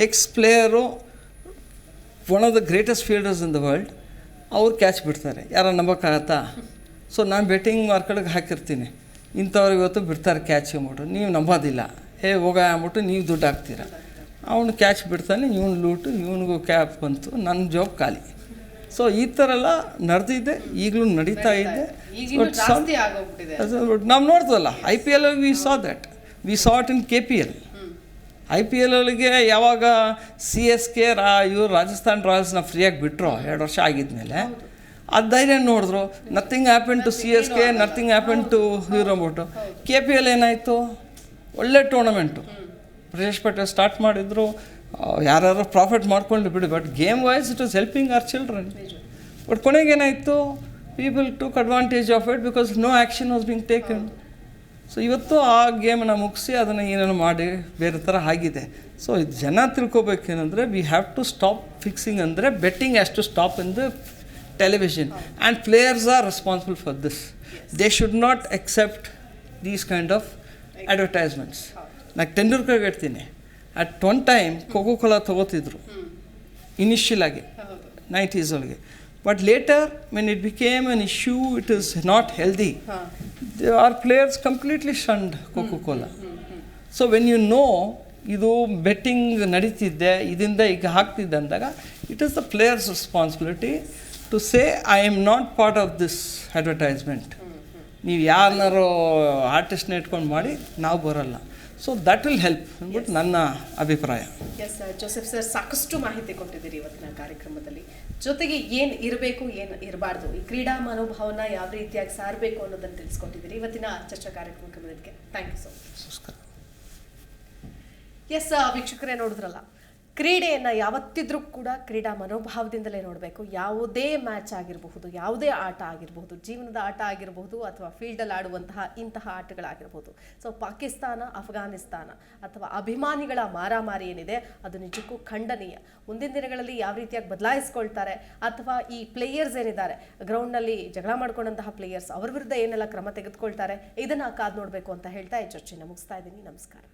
ex player one of the greatest fielders in the world, ಅವ್ರು ಕ್ಯಾಚ್ ಬಿಡ್ತಾರೆ, ಯಾರು ನಂಬೋಕ್ಕಾಗತ್ತಾ? ಸೊ ನಾನು ಬೆಟ್ಟಿಂಗ್ ಮಾರ್ಕೆಟ್ಗೆ ಹಾಕಿರ್ತೀನಿ, ಇಂಥವ್ರಿಗೆ ಇವತ್ತು ಬಿಡ್ತಾರೆ ಕ್ಯಾಚ್ ಅಂದ್ಬಿಟ್ಟು, ನೀವು ನಂಬೋದಿಲ್ಲ, ಹೋಗ ಅಂದ್ಬಿಟ್ಟು ನೀವು ದುಡ್ಡು ಹಾಕ್ತೀರ. ಅವನು ಕ್ಯಾಚ್ ಬಿಡ್ತಾನೆ, ಇವನು ಲೂಟು, ಇವನಿಗೂ ಕ್ಯಾಪ್ ಬಂತು, ನನ್ನ ಜಾಬ್ ಖಾಲಿ. ಸೊ ಈ ಥರ ಎಲ್ಲ ನಡೆದಿದೆ, ಈಗಲೂ ನಡೀತಾ ಇದೆ. ನಾವು ನೋಡ್ತವಲ್ಲ IPL we saw that, we saw it in KPL. IPL ಒಳಗೆ ಯಾವಾಗ CSK ಇವರು ರಾಜಸ್ಥಾನ್ ರಾಯಲ್ಸ್ನ ಫ್ರೀಯಾಗಿ ಬಿಟ್ಟರು 2 ವರ್ಷ ಆಗಿದ್ಮೇಲೆ, ಅದು ಧೈರ್ಯ ನೋಡಿದ್ರು, nothing happen to CSK, nothing happen to ಇವ್ರು ಅಂದ್ಬಿಟ್ಟು. KPL ಏನಾಯಿತು, ಒಳ್ಳೆ ಟೂರ್ನಮೆಂಟು. ಬ್ರಿಜೇಶ್ ಪಟೇಲ್ ಸ್ಟಾರ್ಟ್ ಮಾಡಿದ್ರು, ಯಾರು ಪ್ರಾಫಿಟ್ ಮಾಡ್ಕೊಂಡು ಬಿಡಿ, but game wise it was helping our children. But ಕೊನೆಗೇನಾಯಿತು, people took advantage of it because no action was being taken. So ಇವತ್ತು ಆ ಗೇಮನ್ನು ಮುಗಿಸಿ ಅದನ್ನು ಏನೇನು ಮಾಡಿ ಬೇರೆ ಥರ ಆಗಿದೆ. ಸೊ ಇದು ಜನ ತಿಳ್ಕೊಬೇಕೇನೆಂದರೆ we have to stop fixing, ಅಂದರೆ betting has to stop in the television and players are responsible for this. They should not accept these kind of advertisements. ನಾನು ಟೆಂಡೂಲ್ಕರ್ಗೆ ಹೇಳ್ತೀನಿ, ಅಟ್ ಒನ್ ಟೈಮ್ ಕೋಕೋ-ಕೋಲಾ ತೊಗೋತಿದ್ರು initial ಆಗಿ 90s ಒಳಗೆ. But later, when it became an issue, it is not healthy. Our players completely shunned Coca-Cola. So when you know, ಇದು betting ನಡೀತಿದ್ದೆ, ಇದರಿಂದ ಈಗ ಹಾಕ್ತಿದ್ದೆ ಅಂದಾಗ, it is the players responsibility to say I am not part of this advertisement. ನೀವು ಯಾರನ್ನಾರು ಆರ್ಟಿಸ್ಟ್ನ ಇಟ್ಕೊಂಡು ಮಾಡಿ ನಾವು ಬರೋಲ್ಲ. ಸೊ ದಟ್ ವಿಲ್ ಹೆಲ್ಪ್ ಅಂದ್ಬಿಟ್ಟು ನನ್ನ ಅಭಿಪ್ರಾಯ. ಎಸ್ ಜೋಸೆಫ್ ಸರ್, ಸಾಕಷ್ಟು ಮಾಹಿತಿ ಕೊಟ್ಟಿದ್ದೀರಿ ಇವತ್ತಿನ ಕಾರ್ಯಕ್ರಮದಲ್ಲಿ. ಜೊತೆಗೆ ಏನು ಇರಬೇಕು, ಏನು ಇರಬಾರ್ದು, ಈ ಕ್ರೀಡಾ ಮನೋಭಾವನ ಯಾವ ರೀತಿಯಾಗಿ ಸಾರಬೇಕು ಅನ್ನೋದನ್ನು ತಿಳಿಸ್ಕೊಟ್ಟಿದ್ದೀರಿ. ಇವತ್ತಿನ ಚರ್ಚಾ ಕಾರ್ಯಕ್ರಮಕ್ಕೆ ಬಂದಿದ್ದಕ್ಕೆ ಥ್ಯಾಂಕ್ ಯು ಸೊ ಮಚ್. ನಮಸ್ಕಾರ. ಎಸ್ ವೀಕ್ಷಕರೇ, ನೋಡಿದ್ರಲ್ಲ, ಕ್ರೀಡೆಯನ್ನು ಯಾವತ್ತಿದ್ರೂ ಕೂಡ ಕ್ರೀಡಾ ಮನೋಭಾವದಿಂದಲೇ ನೋಡಬೇಕು. ಯಾವುದೇ ಮ್ಯಾಚ್ ಆಗಿರಬಹುದು, ಯಾವುದೇ ಆಟ ಆಗಿರಬಹುದು, ಜೀವನದ ಆಟ ಆಗಿರಬಹುದು, ಅಥವಾ ಫೀಲ್ಡಲ್ಲಿ ಆಡುವಂತಹ ಇಂತಹ ಆಟಗಳಾಗಿರ್ಬೋದು. ಸೊ ಪಾಕಿಸ್ತಾನ, ಅಫ್ಘಾನಿಸ್ತಾನ ಅಥವಾ ಅಭಿಮಾನಿಗಳ ಮಾರಾಮಾರಿ ಏನಿದೆ ಅದು ನಿಜಕ್ಕೂ ಖಂಡನೀಯ. ಮುಂದಿನ ದಿನಗಳಲ್ಲಿ ಯಾವ ರೀತಿಯಾಗಿ ಬದಲಾಯಿಸ್ಕೊಳ್ತಾರೆ, ಅಥವಾ ಈ ಪ್ಲೇಯರ್ಸ್ ಏನಿದ್ದಾರೆ ಗ್ರೌಂಡ್ನಲ್ಲಿ ಜಗಳ ಮಾಡ್ಕೊಂಡಂತಹ ಪ್ಲೇಯರ್ಸ್, ಅವ್ರ ವಿರುದ್ಧ ಏನೆಲ್ಲ ಕ್ರಮ ತೆಗೆದುಕೊಳ್ತಾರೆ, ಇದನ್ನು ಕಾದು ನೋಡಬೇಕು ಅಂತ ಹೇಳ್ತಾ ಈ ಚರ್ಚೆನ ಮುಗಿಸ್ತಾ ಇದ್ದೀನಿ. ನಮಸ್ಕಾರ.